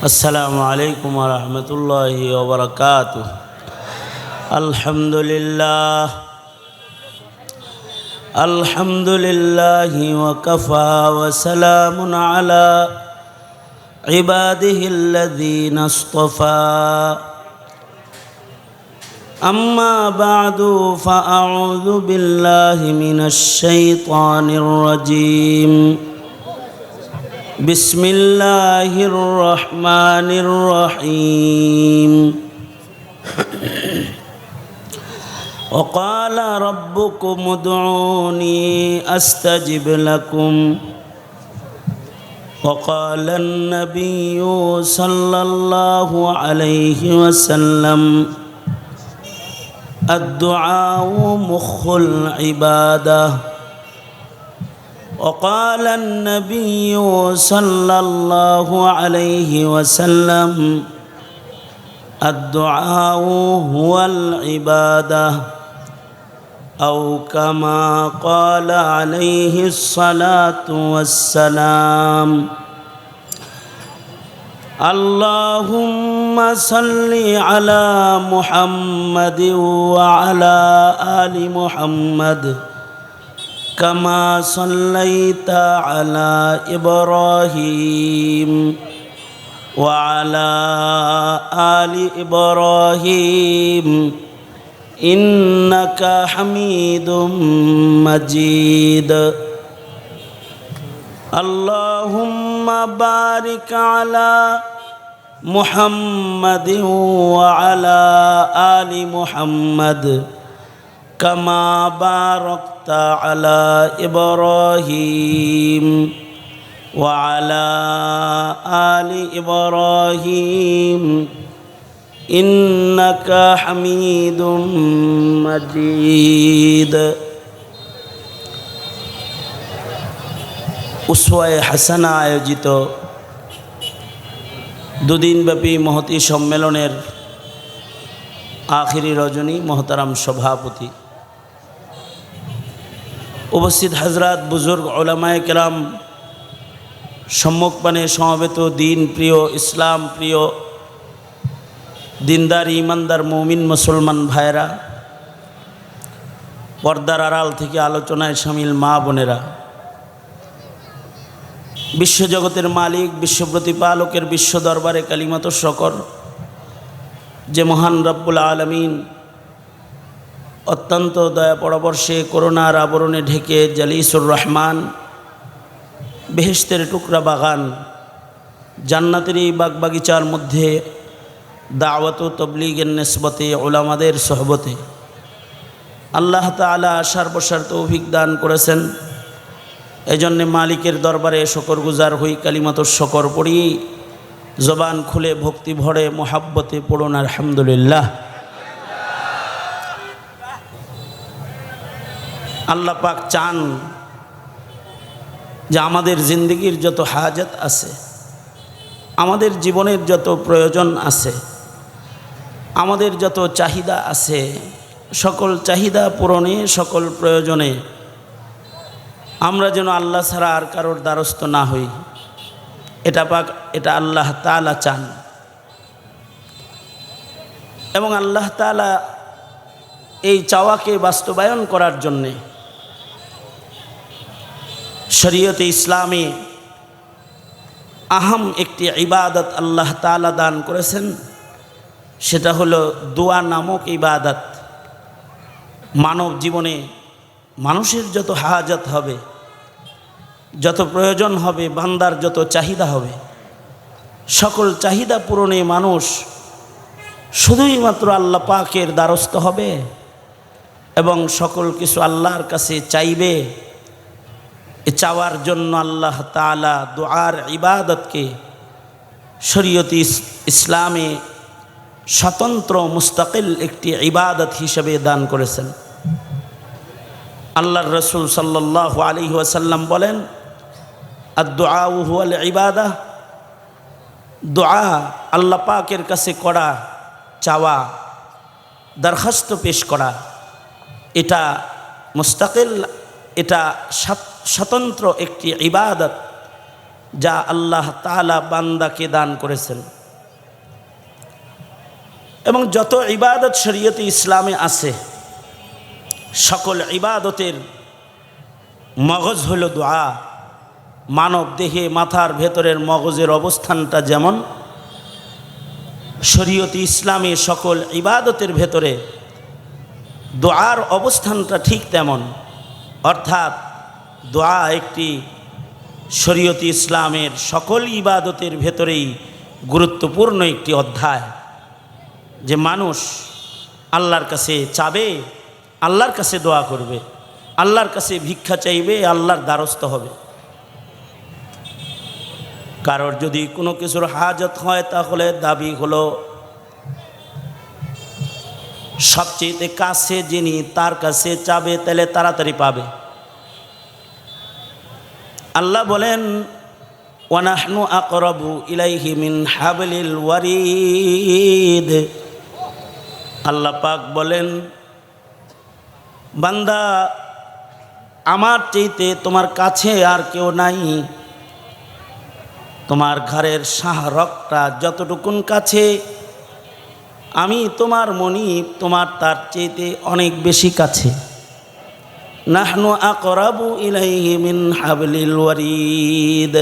السلام عليكم ورحمة الله وبركاته. الحمد لله وكفى وسلام على عباده الذين اصطفى. أما بعد فأعوذ بالله من الشيطان الرجيم. بسم الله الرحمن الرحيم. وقال ربكم ادعوني أستجب لكم. وقال النبي صلى الله عليه وسلم الدعاء مخ العبادة. وقال النبي صلى الله عليه وسلم الدعاء هو العبادة، أو كما قال عليه الصلاة والسلام. اللهم صل على محمد وعلى آل محمد كما صليت على إبراهيم وعلى آل إبراهيم إنك حميد مجيد. اللهم بارك على محمد وعلى آل محمد كما باركت على إبراهيم وعلى آل إبراهيم إنك حميد مجيد. উসওয়ায়ে হাসানা আয়োজিত দুদিনব্যাপী মহতী সম্মেলনের আখিরি রজনী মোহতারাম সভাপতি, উপস্থিত হযরত বুজুর্গ উলামায়ে কেরাম, সম্মুখপানে সমবেত দিন প্রিয়, ইসলাম প্রিয়, দিনদার ইমানদার মুমিন মুসলমান ভাইরা, পর্দার আড়াল থেকে আলোচনায় শামিল মা বোনেরা, বিশ্বজগতের মালিক, বিশ্ব প্রতিপালকের বিশ্ব দরবারে কালিমাত শকর যে মহান রব্বুল আলামিন অত্যন্ত দয়া পরবর্ষে করুণার আবরণে ঢেকে জালিসুর রহমান, বেহেশতের টুকরা বাগান, জান্নাতের এই বাগবাগিচার মধ্যে দাওয়াত ও তবলিগের নিসবতে উলামাদের সোহবতে আল্লাহ তাআলা আসার বসার তৌফিক দান করেছেন। এজন্য মালিকের দরবারে শকরগুজার হই, কালিমাত শকর পড়ি, জবান খুলে ভক্তি ভরে মোহাব্বতে পড়ুন আলহামদুলিল্লাহ। আল্লাহ পাক চান যে আমাদের জিন্দগির যত হাজত আছে, আমাদের জীবনের যত প্রয়োজন আছে, আমাদের যত চাহিদা আছে, সকল চাহিদা পূরণে, সকল প্রয়োজনে আমরা যেন আল্লাহ ছাড়া আর কারোর দ্বারস্থ না হই, এটা আল্লাহ তাআলা চান। এবং আল্লাহ তাআলা এই চাওয়াকে বাস্তবায়ন করার জন্যে শরীয়তে ইসলামে আহম একটি ইবাদত আল্লাহ তাআলা দান করেছেন, সেটা হলো দোয়া নামক ইবাদত। মানব জীবনে মানুষের যত হাজত হবে, যত প্রয়োজন হবে, বান্দার যত চাহিদা হবে, সকল চাহিদা পূরণে মানুষ শুধুই মাত্র আল্লাহ পাকের দ্বারস্থ হবে এবং সকল কিছু আল্লাহর কাছে চাইবে। এ চাওয়ার জন্য আল্লাহ তাআলা দুআর ইবাদতকে শরীয়তে ইসলামে স্বতন্ত্র মুস্তাকিল একটি ইবাদত হিসেবে দান করেছেন। আল্লাহর রাসূল সাল্লাল্লাহু আলাইহি ওয়াসাল্লাম বলেন, আদ-দুআউ হুয়াল ইবাদাহ। দোয়া আল্লাহ পাকের কাছে করা, চাওয়া, দরখাস্ত পেশ করা, এটা মুস্তাকিল, এটা স্বতন্ত্র একটি ইবাদত যা আল্লাহ তাআলা বান্দাকে দান করেছেন। এবং যত ইবাদত শরীয়তে ইসলামে আছে সকল ইবাদতের মগজ হলো দোয়া। মানব দেহে মাথার ভেতরের মগজের অবস্থানটা যেমন শরীয়তে ইসলামে সকল ইবাদতের ভেতরে দোয়ার অবস্থানটা ঠিক তেমন। অর্থাৎ দোয়া একটি শরীয়তে ইসলামের সকল ইবাদতের ভেতরেই গুরুত্বপূর্ণ একটি অধ্যায়, যে মানুষ আল্লাহর কাছে চাবে, আল্লাহর কাছে দোয়া করবে, আল্লাহর কাছে ভিক্ষা চাইবে, আল্লাহর দ্বারস্থ হবে। কারোর যদি কোনো কিছুর হাজত হয় তাহলে দাবি হলো সবচেয়ে কাছে যিনি তার কাছে চাবে তাহলে তাড়াতাড়ি পাবে। আল্লাহ বলেন ওয়ানাহনু আকরাবু ইলাইহি মিন হাবলিল ওয়ারিদ। আল্লাহ পাক বলেন বান্দা আমার চাইতে তোমার কাছে আর কেউ নাই। তোমার ঘরের শাহরগটা যতটুকুন কাছে, আমি তোমার মনিব তোমার তার চাইতে অনেক বেশি কাছে। নাহনু আকরাবু ইলাইহি মিন হাবলিল ওয়ারিদ।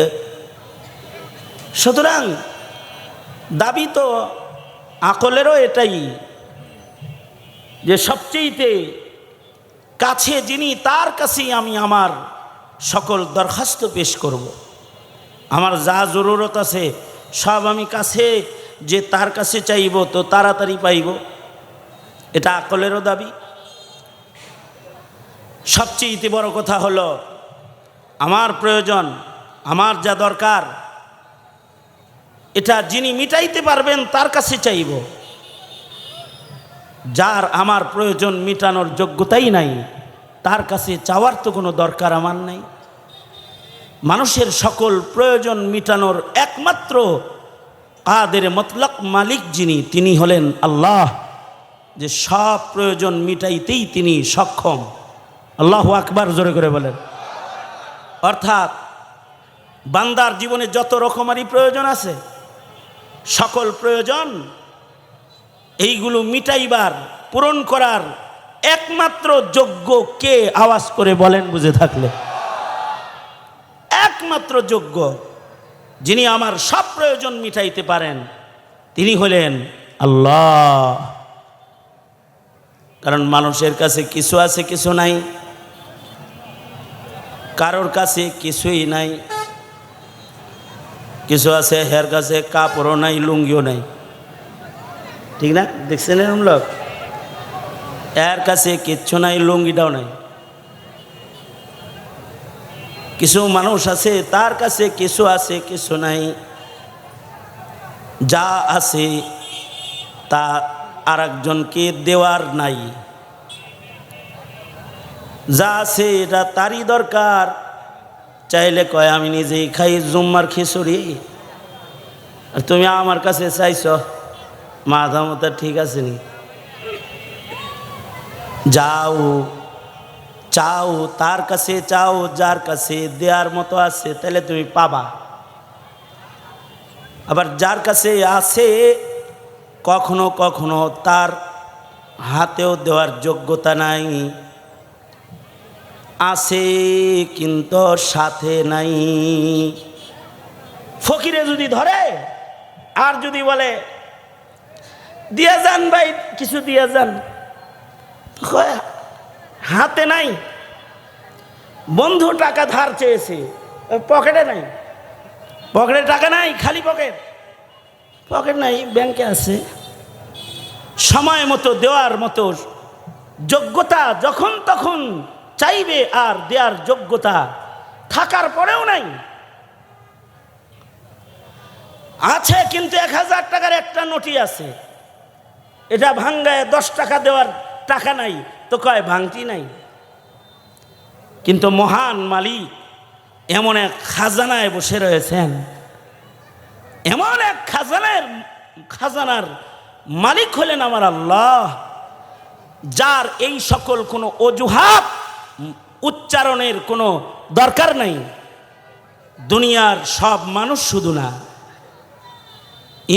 সুতরাং দাবি তো আকলেরও এটাই, যে সবচেয়ে কাছে যিনি তার কাছেই আমি আমার সকল দরখাস্ত পেশ করব। আমার যা জরুরত আছে সব আমি কাছে যে তার কাছে চাইব তো তাড়াতাড়ি পাইব। এটা আকলেরও দাবি। সবচেয়ে বড় কথা হলো আমার প্রয়োজন, আমার যা দরকার, এটা যিনি মিটাইতে পারবেন তার কাছে চাইব। যার আমার প্রয়োজন মিটানোর যোগ্যতাই নাই তার কাছে চাওয়ার তো কোনো দরকার আমার নাই। মানুষের সকল প্রয়োজন মিটানোর একমাত্র কাদের মতলক মালিক যিনি, তিনি হলেন আল্লাহ, যে সব প্রয়োজন মিটাইতেই তিনি সক্ষম। আল্লাহু আকবার, জোরে করে বলেন। অর্থাৎ বান্দার জীবনে যত রকমারি প্রয়োজন আছে সকল প্রয়োজন এইগুলো মিটাইবার, পূরণ করার একমাত্র যোগ্য কে? আওয়াজ করে বলেন বুঝে থাকলে। একমাত্র যোগ্য যিনি আমার সব প্রয়োজন মিটাইতে পারেন তিনি হলেন আল্লাহ। কারণ মানুষের কাছে কিছু আছে কিছু নাই, কারোর কাছে কিছুই নাই। কিছু আছে হের কাছে কাপড়ও নাই, লুঙ্গিও নাই, ঠিক না? দেখছেন এরকম লোক, এর কাছে কিচ্ছু নাই, লুঙ্গিটাও নাই। কিছু মানুষ আছে তার কাছে কিছু আছে কিছু নাই, যা আছে তা আরেকজনকে দেওয়ার নাই। যা আছে এটা তারই দরকার, চাইলে কয় আমি নিজেই খাই জুম্মার খিচুড়ি, আর তুমি আমার কাছে চাইছ, মাথা মতো ঠিক আছে নি? যাও চাও, তার কাছে চাও যার কাছে দেওয়ার মতো আছে, তাহলে তুমি পাবা। আবার যার কাছে আছে কখনো কখনো তার হাতেও দেওয়ার যোগ্যতা নাই, আছে কিন্তু সাথে নাই। ফকিরে যদি ধরে আর যদি বলে দিয়া যান ভাই, কিছু দিয়া যান, হাতে নাই। বন্ধু টাকা ধার চেয়েছে, পকেটে নাই, পকেটে টাকা নাই, খালি পকেট, পকেট নাই, ব্যাংকে আছে। সময় মতো দেওয়ার মতো যোগ্যতা যখন তখন চাইবে, আর দেওয়ার যোগ্যতা থাকার পরেও নাই। আছে কিন্তু 1000 টাকার একটা নোটই আছে, এটা ভাঙ্গায় 10 টাকা দেওয়ার টাকা নাই, তো কয় ভাঙতি নাই। কিন্তু মহান মালিক এমন এক খাজানায় বসে রয়েছেন, এমন এক খাজানার মালিক হলেন আমার আল্লাহ, যার এই সকল কোনো অজুহাত উচ্চারণের কোনো দরকার নাই, দুনিয়ার সব মানুষ শুধু না,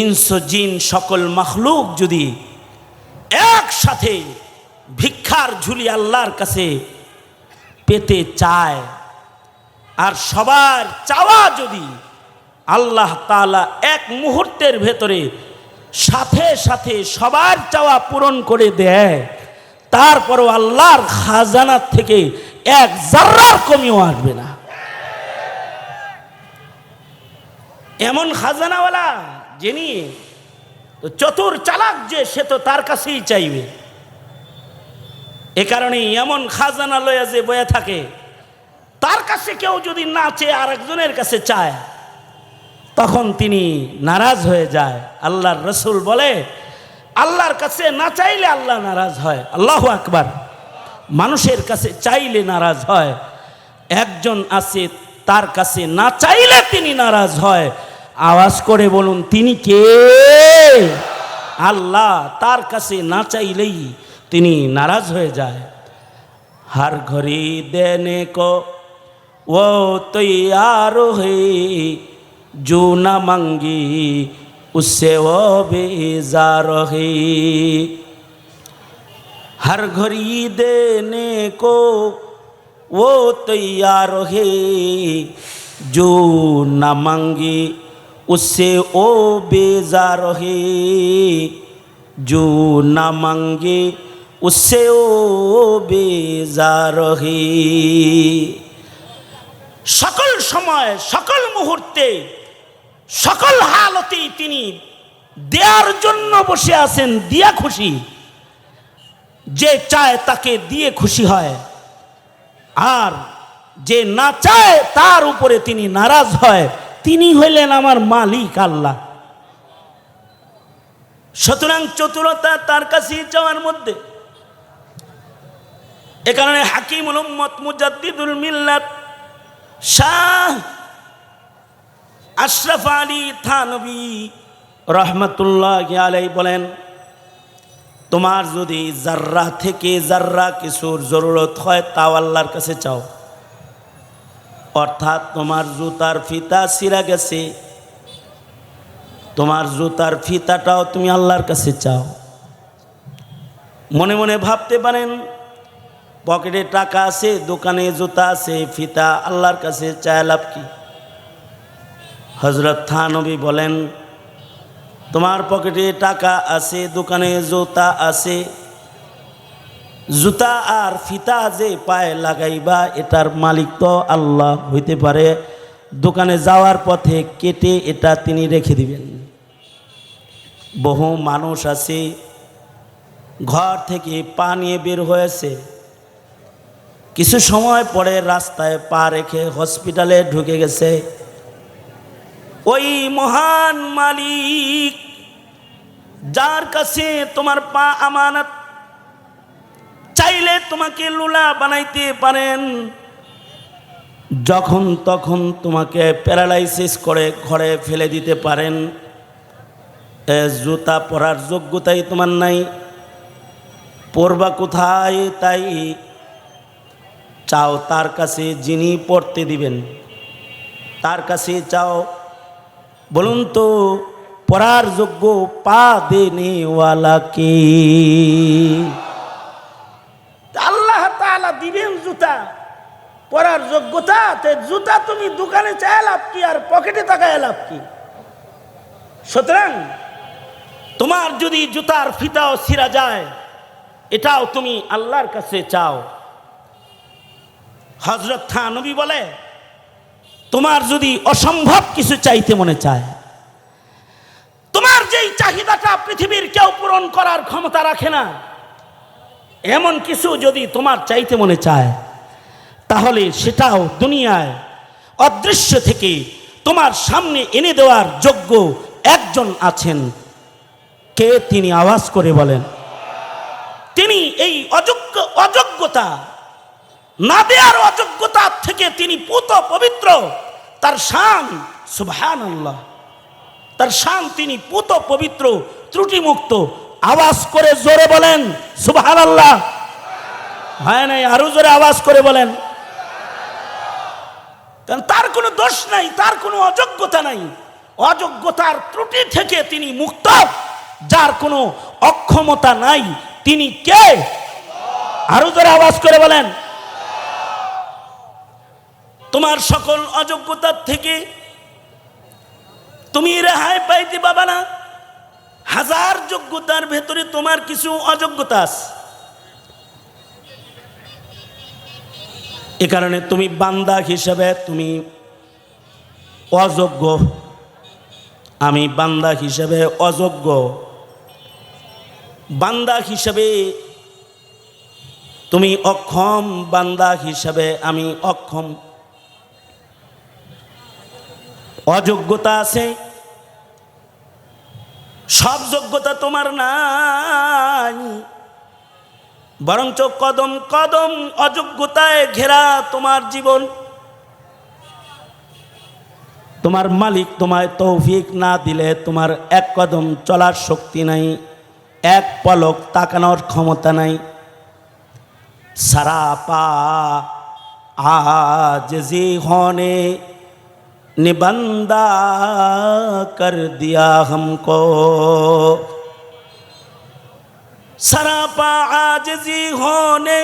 ইনস জিন সকল মাখলুক যদি একসাথে ভিক্ষার ঝুলি আল্লাহর কাছে পেতে চায়, আর সবার চাওয়া যদি আল্লাহ তাআলা এক মুহূর্তের ভেতরে সাথে সাথে সবার চাওয়া পূরণ করে দেয়, তারপরও আল্লাহর খাজানা থেকে এক জাররার কমিও আসবে না। এমন খাজানাওয়ালা যিনি চতুর চালাক, যে সে তো তার কাছেই চাইবে। এ কারণে এমন খাজানা লইয়া যে বয়ে থাকে, তার কাছে কেউ যদি না চেয়ে আরেকজনের কাছে চায়, তখন তিনি নারাজ হয়ে যায়। আল্লাহর রসুল বলে, আল্লাহর কাছে না চাইলে আল্লাহ নারাজ হয়। আল্লাহু আকবার। মানুষের কাছে চাইলে নারাজ হয়, একজন আছে তার কাছে না চাইলে তিনি নারাজ হয়। আওয়াজ করে বলুন, তিনি কে? আল্লাহ। তার কাছে না চাইলেই তিনি নারাজ হয়ে যায়। हर घड़ी देने को वो तैयार है, जो न मांगी उससे वो बेजार है। हर घड़ी देने को वो तैयार है, जो न मांगी उससे वो बेजार है। जो न मांगे उससे वो बेजार है। সকল সময়, সকল মুহূর্তে, সকল হালতেই তিনি দেওয়ার জন্য বসে আছেন, দিয়া খুশি। যে চায় তাকে দিয়ে খুশি হয়, আর যে না চায় তার উপরে তিনি নারাজ হয়। তিনি হইলেন আমার মালিক আল্লাহ। সুতরাং চতুরতা তার কাছেই চাওয়ার মধ্যে। এ কারণে হাকিমুল উম্মত মুজাদ্দিদুল মিল্লাত শাহ আশরাফ আলী থানভী রহমতুল্লাহি আলাইহি বলেন, তোমার যদি জাররা থেকে জাররা কিছুর জরুরত হয়, তাও আল্লাহর কাছে চাও। অর্থাৎ তোমার জুতার ফিতা ছিঁড়া গেছে, তোমার জুতার ফিতাটাও তুমি আল্লাহর কাছে চাও। মনে মনে ভাবতে পারেন, পকেটে টাকা আছে, দোকানে জুতা আছে, ফিতা আল্লাহর কাছে চায় লাভ কি? হযরত থানভী বলেন, তোমার পকেটে টাকা আছে, দোকানে জুতা আছে, জুতা আর ফিতা যে পায়ে লাগাইবা, এটার মালিক তো আল্লাহ হইতে পারে। দোকানে যাওয়ার পথে কেটে এটা তিনি রেখে দিবেন। বহু মানুষ আছে, ঘর থেকে পা নিয়ে বের হয়েছে, কিছু সময় পরে রাস্তায় পা রেখে হসপিটালে ঢুকে গেছে। ওই মহান মালিক, যার কাছে তোমার পা আমানত, চাইলে তোমাকে লুলা বানাইতে পারেন, যখন তখন তোমাকে প্যারালাইসিস করে ঘরে ফেলে দিতে পারেন। জুতা পরার যোগ্যতাই তোমার নাই, পরবা কোথায়? তাই চাও তার কাছে, যিনি পড়তে দিবেন তার কাছে চাও। বলুন তো, পরার যোগ্য পা দেনেওয়ালা কে? আল্লাহ তাআলা দিবেন জুতা, পরার যোগ্যতা। জুতা তুমি দোকানে চায় লাভ কি, আর পকেটে তাকায় লাভ কি? সুতরাং তোমার যদি জুতার ফিতাও ছিঁড়া যায়, এটাও তুমি আল্লাহর কাছে চাও। হযরত থানভী বলে, তোমার যদি অসম্ভব কিছু চাইতে মনে চায়, তোমার যেই চাহিদাটা পৃথিবীর কেউ পূরণ করার ক্ষমতা রাখে না, এমন কিছু যদি তোমার চাইতে মনে চায়, তাহলে সেটাও দুনিয়ায় অদৃশ্য থেকে তোমার সামনে এনে দেওয়ার যোগ্য একজন আছেন। কে তিনি? আওয়াজ করে বলেন। তিনি এই অযোগ্যতা না দেওয়ার অযোগ্যতা থেকে তিনি পুত পবিত্র। তার শান সুবহানাল্লাহ, তার শান, তিনি পুত পবিত্র, ত্রুটিমুক্ত। আওয়াজ করে জোরে বলেন কারণ তার কোনো দোষ নাই, তার কোনো অযোগ্যতা নাই। অযোগ্যতার ত্রুটি থেকে তিনি মুক্ত। যার কোনো অক্ষমতা নাই তিনি কে? আরো জোরে আওয়াজ করে বলেন। তোমার সকল অযোগ্যতার থেকে তুমি রেহাই পাইতে পাবা না। হাজার যোগ্যতার ভেতরে তোমার কিছু অযোগ্যতা আছে। এ কারণে তুমি বান্দা হিসেবে তুমি অযোগ্য। আমি বান্দা হিসেবে অযোগ্য। বান্দা হিসেবে তুমি অক্ষম, বান্দা হিসেবে আমি অক্ষম। অযোগ্যতা আছে, সব যোগ্যতা তোমার নাই, বরঞ্চ কদম কদম অযোগ্যতায় ঘেরা তোমার জীবন। তোমার মালিক তোমায় তৌফিক না দিলে তোমার এক কদম চলার শক্তি নাই, এক পলক তাকানোর ক্ষমতা নাই। सरापा आजिज़ी होने ने बंदा कर दिया हमको। सरापा आजिज़ी होने,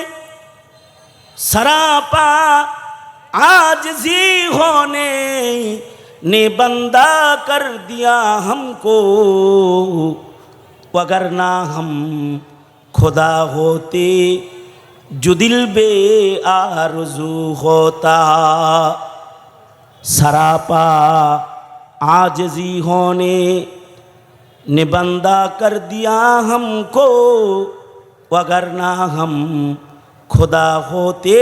सरापा आजिज़ी होने ने बंदा कर दिया हमको। वगरना हम खुदा होते जो दिल बे आरज़ू होता। सरापा आजिज़ी होने ने बंदा कर दिया हमको। वगरना हम खुदा होते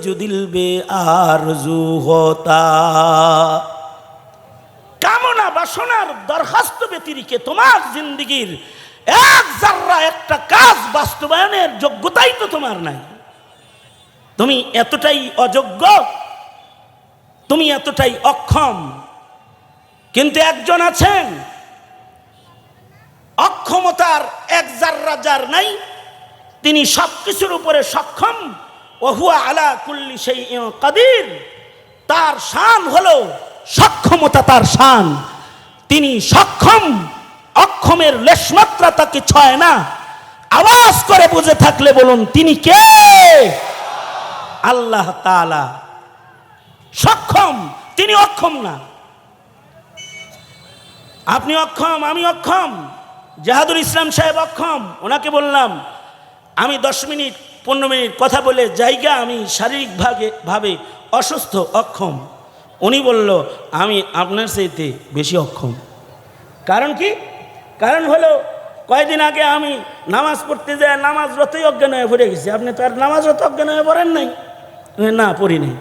जो दिल बे आरज़ू होता। কামনা বাসনার দরখাস্ত ব্যতিরেকে তোমার জিন্দেগীর এক জাররা একটা কাজ বাস্তবায়নের যোগ্যতাই তো তোমার নাই। তুমি এতটাই অযোগ্য, তুমি এতটাই অক্ষম। কিন্তু একজন আছেন অক্ষমতার এক জাররা যার নাই, তিনি সবকিছুর উপরে সক্ষম। ওয়া হুয়া আলা কুল্লি শাইইন কাদির। তার শান হলো সক্ষমতা, তার শান। তিনি সক্ষম, অক্ষমের লেশমাত্রা তাকে ছয় না। আওয়াজ করে বুঝে থাকলে বলুন তিনি কে? আল্লাহ তাআলা। সক্ষম, তিনি অক্ষম না। আপনি অক্ষম, আমি অক্ষম, জাহাদুল ইসলাম সাহেব অক্ষম। ওনাকে বললাম আমি 10 মিনিট 15 মিনিট কথা বলে জায়গা, আমি শারীরিকভাবে অসুস্থ, অক্ষম। উনি বলল আমি আপনার চাইতে বেশি অক্ষম। কারণ কি? কারণ হলো কয়েকদিন আগে আমি নামাজ পড়তে যাই, নামাজরতই অজ্ঞান হয়ে পড়ে গেছি। আপনি তো আর নামাজরত অজ্ঞান হয়ে পড়েন নাই? না, পড়ি নাই।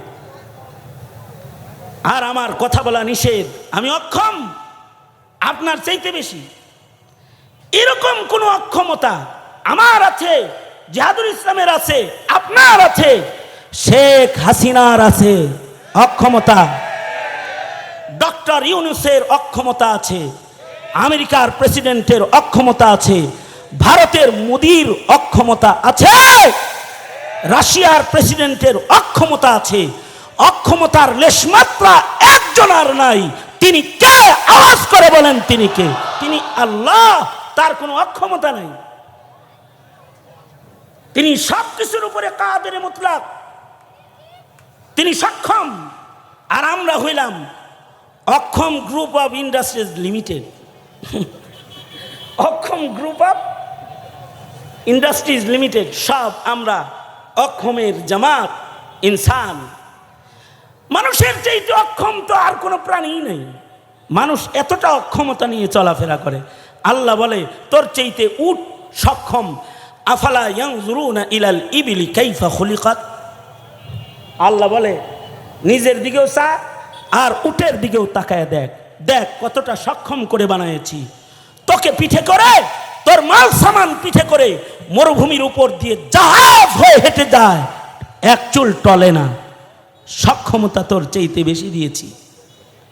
আর আমার কথা বলা নিষেধ, আমি অক্ষম আপনার চাইতে বেশি। এরকম কোন অক্ষমতা আমার আছে, জাহাদুল ইসলামের আছে, আপনার আছে, শেখ হাসিনার আছে অক্ষমতা, ডক্টর ইউনূসের অক্ষমতা আছে, আমেরিকার প্রেসিডেন্টের অক্ষমতা আছে, ভারতের মোদির অক্ষমতা আছে, রাশিয়ার প্রেসিডেন্টের অক্ষমতা আছে। অক্ষমতার লেশমাত্রা একজনের নাই। তিনি কে? আওয়াজ করে বলেন তিনি কে? তিনি আল্লাহ। তার কোনো অক্ষমতা নাই। তিনি সবকিছুর উপরে কাদের মুতলাক, তিনি সক্ষম। আর আমরা হইলাম অক্ষম গ্রুপ অফ ইন্ডাস্ট্রিজ লিমিটেড। অক্ষম গ্রুপ অফ ইন্ডাস্ট্রিজ লিমিটেড, সব আমরা অক্ষমের জামাত ইনসান। মানুষের চাইতে অক্ষম তো আর কোনো প্রাণী নেই। মানুষ এতটা অক্ষমতা নিয়ে চলাফেরা করে। আল্লাহ বলে তোর চাইতে উট সক্ষম। আফালা ইয়ানজুরুনা ইলাল ইবিলি কাইফা খুলিকাত। আল্লাহ বলে নিজের দিকেও চা আর উটের দিকেও তাকায় দেখ, দেখ কতটা সক্ষম করে বানাইছি। তোকে পিঠে করে, তোর মাল সামান পিঠে করে মরুভূমির উপর দিয়ে জাহাজ হয়ে হেঁটে যায়, এক চুল টলে না। সক্ষমতা তোর চাইতে বেশি দিয়েছি।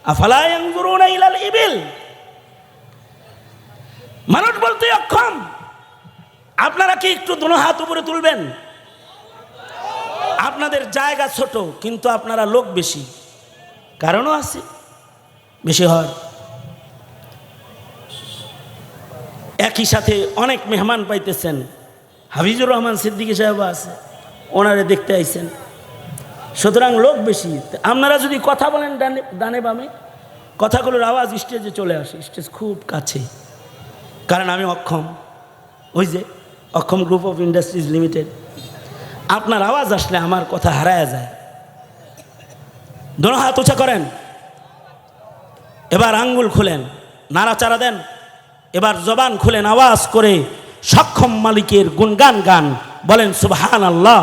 আফালা ইয়ানজুরুনা ইলাল ইবিল। মানুষ বলতে অক্ষম। আপনারা কি একটু দুনো হাত উপরে তুলবেন? আপনাদের জায়গা ছোট কিন্তু আপনারা লোক বেশি। কারণও আছে বেশি হওয়ার। একই সাথে অনেক মেহমান পাইতেছেন। হাফিজুর রহমান সিদ্দিকী সাহেব আছে, ওনারে দেখতে আইছেন, সুতরাং লোক বেশি। আপনারা যদি কথা বলেন ডানে বামে, কথাগুলোর আওয়াজ স্টেজে চলে আসে, স্টেজ খুব কাছে। কারণ আমি অক্ষম, ওই যে অক্ষম গ্রুপ অফ ইন্ডাস্ট্রিজ লিমিটেড, আপনার আওয়াজ আসলে আমার কথা হারায় যায়। দোনো হাত উঁচা করেন, এবার আঙ্গুল খুলেন, নাড়াচাড়া দেন, এবার জবান খুলেন, আওয়াজ করে সক্ষম মালিকের গুণগান গান বলেন সুবহানাল্লাহ।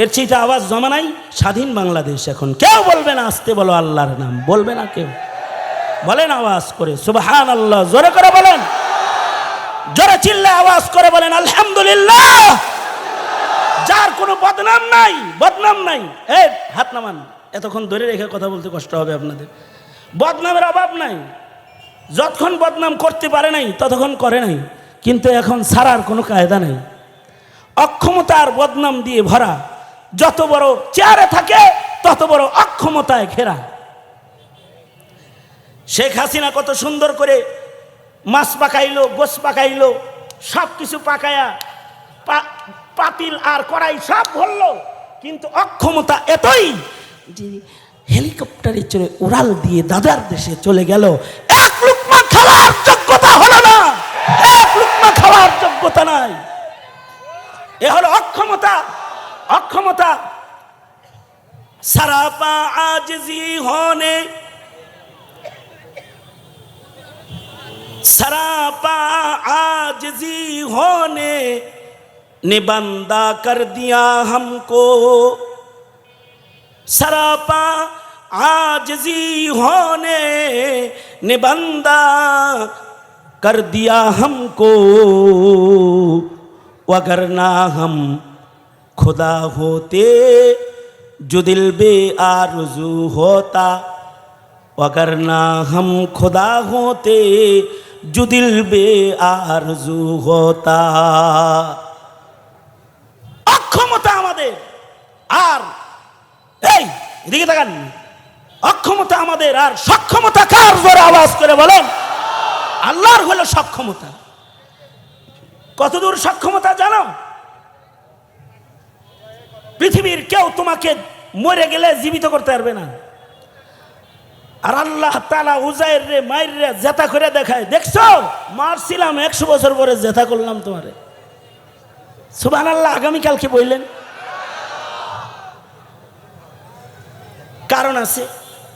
এর চেয়ে আওয়াজ জমা নাই। স্বাধীন বাংলাদেশ এখন কেউ বলবে না আসতে বলো আল্লাহর নাম, বলবে না কেউ। বলেন আওয়াজ করে সুবহানাল্লাহ, জোরে করে বলেন, জোরে চিল্লে আওয়াজ করে বলেন আলহামদুলিল্লাহ। যার কোনো বদনাম নাই, বদনাম নাই, এই হাত নামান। এতক্ষণ ধরে রেখে কথা বলতে কষ্ট হবে আপনাদের। বদনামের অভাব নাই, যতক্ষণ বদনাম করতে পারে নাই ততক্ষণ করে নাই, কিন্তু এখন ছাড়ার কোনো কায়দা নেই। অক্ষমতার বদনাম দিয়ে ভরা, যত বড় চেয়ারে থাকে তত বড় অক্ষমতায় ঘেরা। শেখ হাসিনা কত সুন্দর করে মাছ পাকাইলো, গোস পাকাইলো, সব কিছু পাকায়া পাতিল আর কড়াই সব ভরলো, কিন্তু অক্ষমতা এতই যে হেলিকপ্টারে চলে উড়াল দিয়ে দাদার দেশে চলে গেল। এক লুকমা খাওয়ার যোগ্যতা হলো না, এক লুকমা খাওয়ার যোগ্যতা নাই। এ হলো অক্ষমতা। অক্ষমতা সরাপা আজিজি হোনে, सरापा आजिजी होने ने बंदा कर दिया हमको, सरापा आजिजी होने ने बंदा कर दिया हमको, वगरना हम खुदा होते जो दिल बे आरज़ू होता, वगरना हम खुदा होते जो दिल बे आरज़ू होता। অক্ষমতা আমাদের, আর এই এদিকে তাকান, অক্ষমতা আমাদের, আর সক্ষমতা কার? জোরে আওয়াজ করে বলেন আল্লাহর হলো সক্ষমতা। কতদূর সক্ষমতা জানো? পৃথিবীর কেউ তোমাকে মরে গেলে জীবিত করতে পারবে না। আর আল্লাহ তাআলা উজাইর রে মাইর রে জেতা করে দেখায়, দেখছো মারছিলাম 100 বছর পরে জেতা করলাম তোমারে। সুবহানাল্লাহ। আগামীকালকে বললেন, কারণ আছে,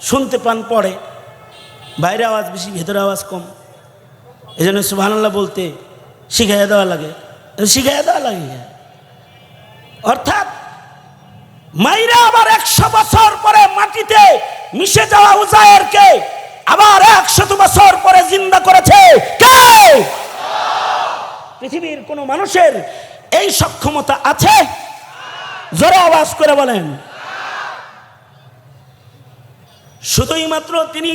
শুনতে পান পড়ে, বাইরে আওয়াজ বেশি ভেতরে আওয়াজ কম, এই জন্য সুবহানাল্লাহ বলতে শিখাইয়া দেওয়া লাগে, শিখাইয়া দেওয়া লাগে। অর্থাৎ মাইরা আবার 100 বছর পরে মাটিতে মিশে যাওয়া উজায়েরকে আবার 100 বছর পরে জিন্দা করেছে কে? পৃথিবীর কোন মানুষের এই সক্ষমতা আছে? জোরে আওয়াজ করে বলেন। শুধুই মাত্র তিনি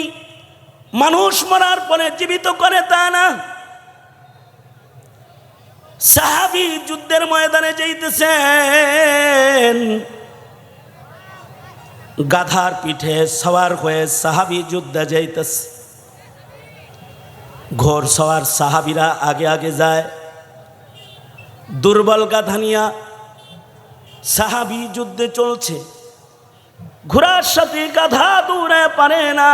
মানুষ মরার পরে জীবিত করে তা না, সাহাবী যুদ্ধের ময়দানে যাইতেছেন, গাধার পিঠে সওয়ার হয়ে সাহাবী যুদ্ধে যাইতেছে। ঘোর সওয়ার সাহাবীরা আগে আগে যায়, দুর্বল গাধা নিয়া সাহাবী যুদ্ধে চলছে। ঘোড়ার সাথে গাধা দৌড়ে পারে না,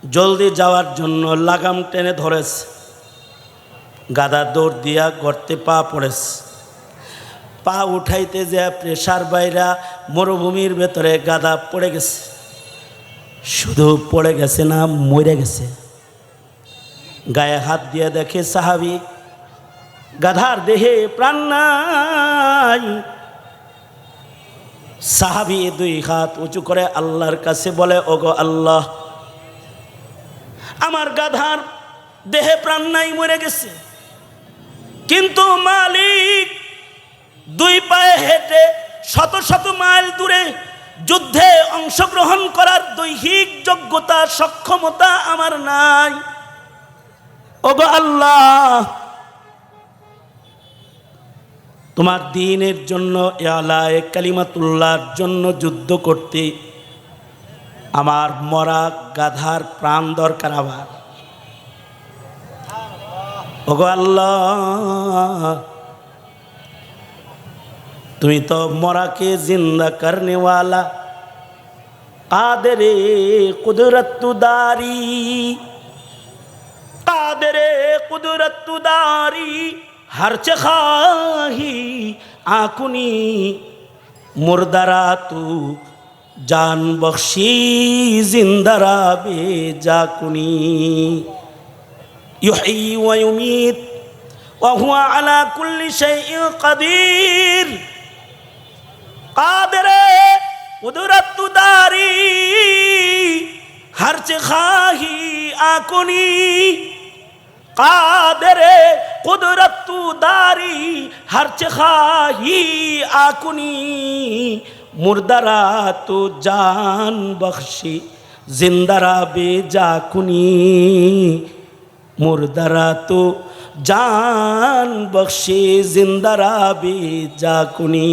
জলদি যাওয়ার জন্য লাগাম টেনে ধরেছে। গাধা দৌড় দিয়া গর্তে পা পড়েছে, পা উঠাইতে যে প্রেসার বাইরা মরুভূমির ভেতরে গাধা পড়ে গেছে। শুধু পড়ে গেছে না, মরে গেছে। গায়ে হাত দিয়ে দেখে সাহাবী, গাধার দেহে প্রাণ নাই। সাহাবী 2 হাত উঁচু করে আল্লাহর কাছে বলে, ওগো আল্লাহ, আমার গাধার দেহে প্রাণ নাই, মরে গেছে, কিন্তু মালিক 2 পায়ে হেঁটে শত শত মাইল দূরে যুদ্ধে অংশগ্রহণ করার দৈহিক যোগ্যতা সক্ষমতা আমার নাই। ওগো আল্লাহ, তোমার দ্বীনের জন্য, আলায়ে কালিমাতুল্লাহর জন্য যুদ্ধ করতে আমার মরা গাধার প্রাণ দরকার আবার। ওগো আল্লাহ, তুমি তো মরাকে জিন্দা করনে ওয়ালা, কাদেরে কুদরতুদারি, কাদেরে কুদরতুদারি, हरचे खाही आकुनी मुर्दारा तू जान बख्शी जिंदारा बेजाकुनी युही व युमीत व हुआ अला कुल्ली शैइन कदीर कादरे कुदरतुदारी हरचे खाही आकुनी कादरे कुदरतुदारी हरचे खाही आकुनी मुर्दारा तो जान बख्शी जिंदारा बेजाकुनी मुर्दारा तो जान बख्शी जिंदारा बेजाकुनी।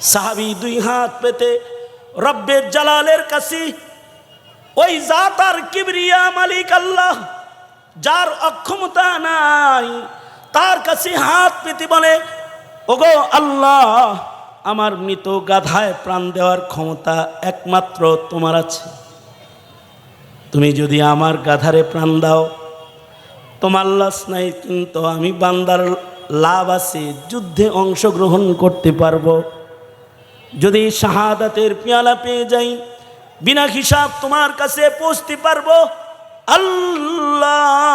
साहाबी दुई हाथ पेते रब्बे जलालेर काছে ওই জাত আর কিবরিয়া মালিক আল্লাহ, যার অক্ষমতা নাই, তার কাছে হাত পেতে বলে, ওগো আল্লাহ, আমার মৃত গাধায় প্রাণ দেওয়ার ক্ষমতা একমাত্র তোমার আছে। তুমি যদি আমার গাধারে প্রাণ দাও, তোমার লাশ নাই, কিন্তু আমি বান্দার লাভ আছে, যুদ্ধে অংশগ্রহণ করতে পারবো। যদি শাহাদাতের পেয়ালা পেয়ে যাই, বিনা হিসাব তোমার কাছে পৌঁছতে পারবো। আল্লাহ,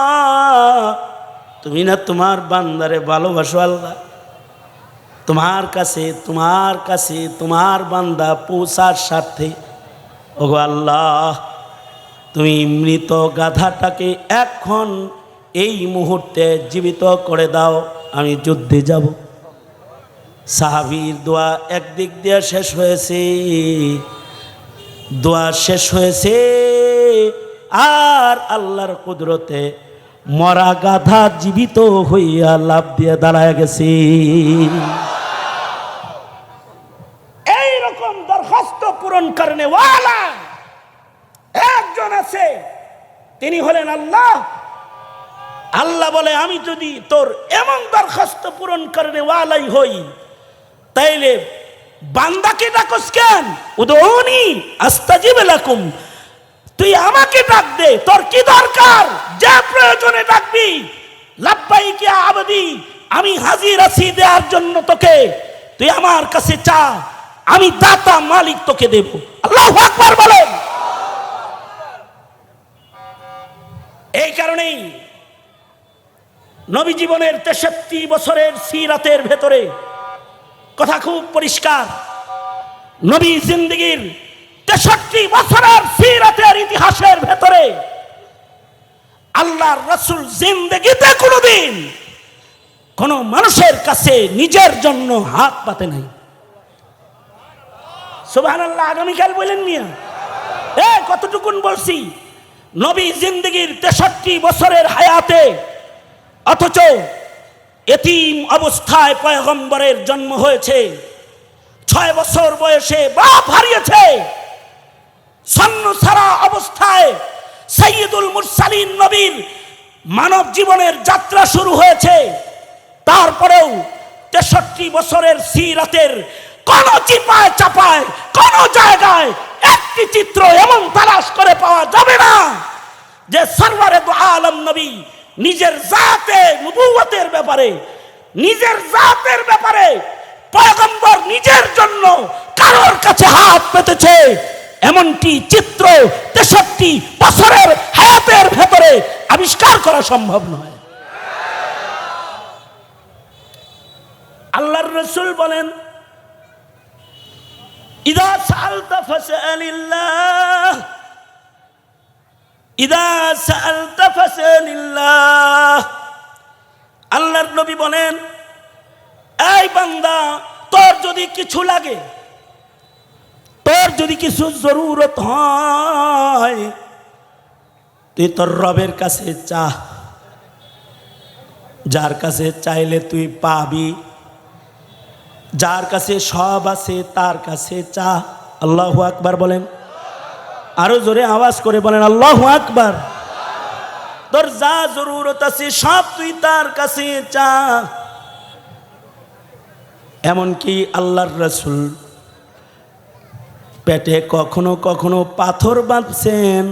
তুমি না তোমার বান্দারে ভালোবাসো। আল্লাহ, তোমার কাছে তোমার বান্দা পৌঁছার স্বার্থে ওগো আল্লাহ, তুমি মৃত গাধাটাকে এখন এই মুহূর্তে জীবিত করে দাও, আমি যুদ্ধে যাব। সাহাবীর দোয়া একদিক দিয়ে শেষ হয়েছে, দোয়া শেষ হয়েছে, আর আল্লাহর কুদরতে মরা গাধা জীবিত হইয়া লাভ দিয়ে দাঁড়ায় গেছে। এইরকম দরখাস্ত পূরণ করনে ওয়ালা একজন আছে, তিনি হলেন আল্লাহ। আল্লাহ বলে, আমি যদি তোর এমন দরখাস্ত পূরণ করনে ওয়ালাই হই, তাইলে বান্দাকে ডাকস কেন? উদউনি আস্তাজিব লাকুম, তুই আমাকে ডাক দে, তোর কি দরকার? যে প্রয়োজনে ডাকবি, লাব্বাইক ইয়া আবদি, আমি হাজির আছি দেওয়ার জন্য তোকে। তুই আমার কাছে চা, আমি দাতা মালিক তোকে দেব। আল্লাহু আকবার বলেন। এই কারণেই নবী জীবনের 63 বছরের সিরাতের ভেতরে কথা খুব পরিষ্কার। নবী জিন্দেগীর 63 বছরের সিরাতের ইতিহাসের ভেতরে আল্লাহর রাসূল জিন্দেগিতে কোনোদিন কোন মানুষের কাছে নিজের জন্য হাত পাতে নাই। সুবহানাল্লাহ। আগামীকাল বলেন মিয়া, কতটুকুন বলছি? নবী জিন্দেগীর 63 বছরের হায়াতে, অথচ এতিম অবস্থায় পয়গম্বরের জন্ম হয়েছে। 6 বছর বয়সে বাপ হারিয়েছে। সন্ন সারা অবস্থায় সাইয়্যিদুল মুরসালিন নবীর মানব জীবনের যাত্রা শুরু হয়েছে। তারপরেও 63 বছরের সিরাতের কোন চিপায় চাপায় কোন জায়গায় একটি চিত্র এমন তালাশ করে পাওয়া যাবে না যে সরওয়ারে দু আলম নবী নিজের জাতে নবুয়তের ব্যাপারে, নিজের জাতের ব্যাপারে পয়গম্বর নিজের জন্য কারোর কাছে হাত পেতেছে, এমনটি চিত্র 63 বছরের হায়াতের ভেতরে আবিষ্কার করা সম্ভব নয়। আল্লাহর রাসূল বলেন, ইদা সাআলতা ফাসআলিল্লাহ, ইদা সাআলতা ফাসআলিল্লাহ। আল্লাহর নবী বলেন, এই বান্দা, তোর যদি কিছু লাগে, তোর যদি কিছু জরুরত হয়, তুই তোর রবের কাছে চা। যার কাছে চাইলে তুই পাবি, যার কাছে সব আছে তার কাছে চা। আল্লাহু আকবার বলেন। আরো জোরে আওয়াজ করে বলেন আল্লাহু আকবার। তোর যা জরুরত আছে সব তুই তার কাছে চা। এমনকি আল্লাহর রাসূল পেটে কখনো কখনো পাথর বাঁধছেন,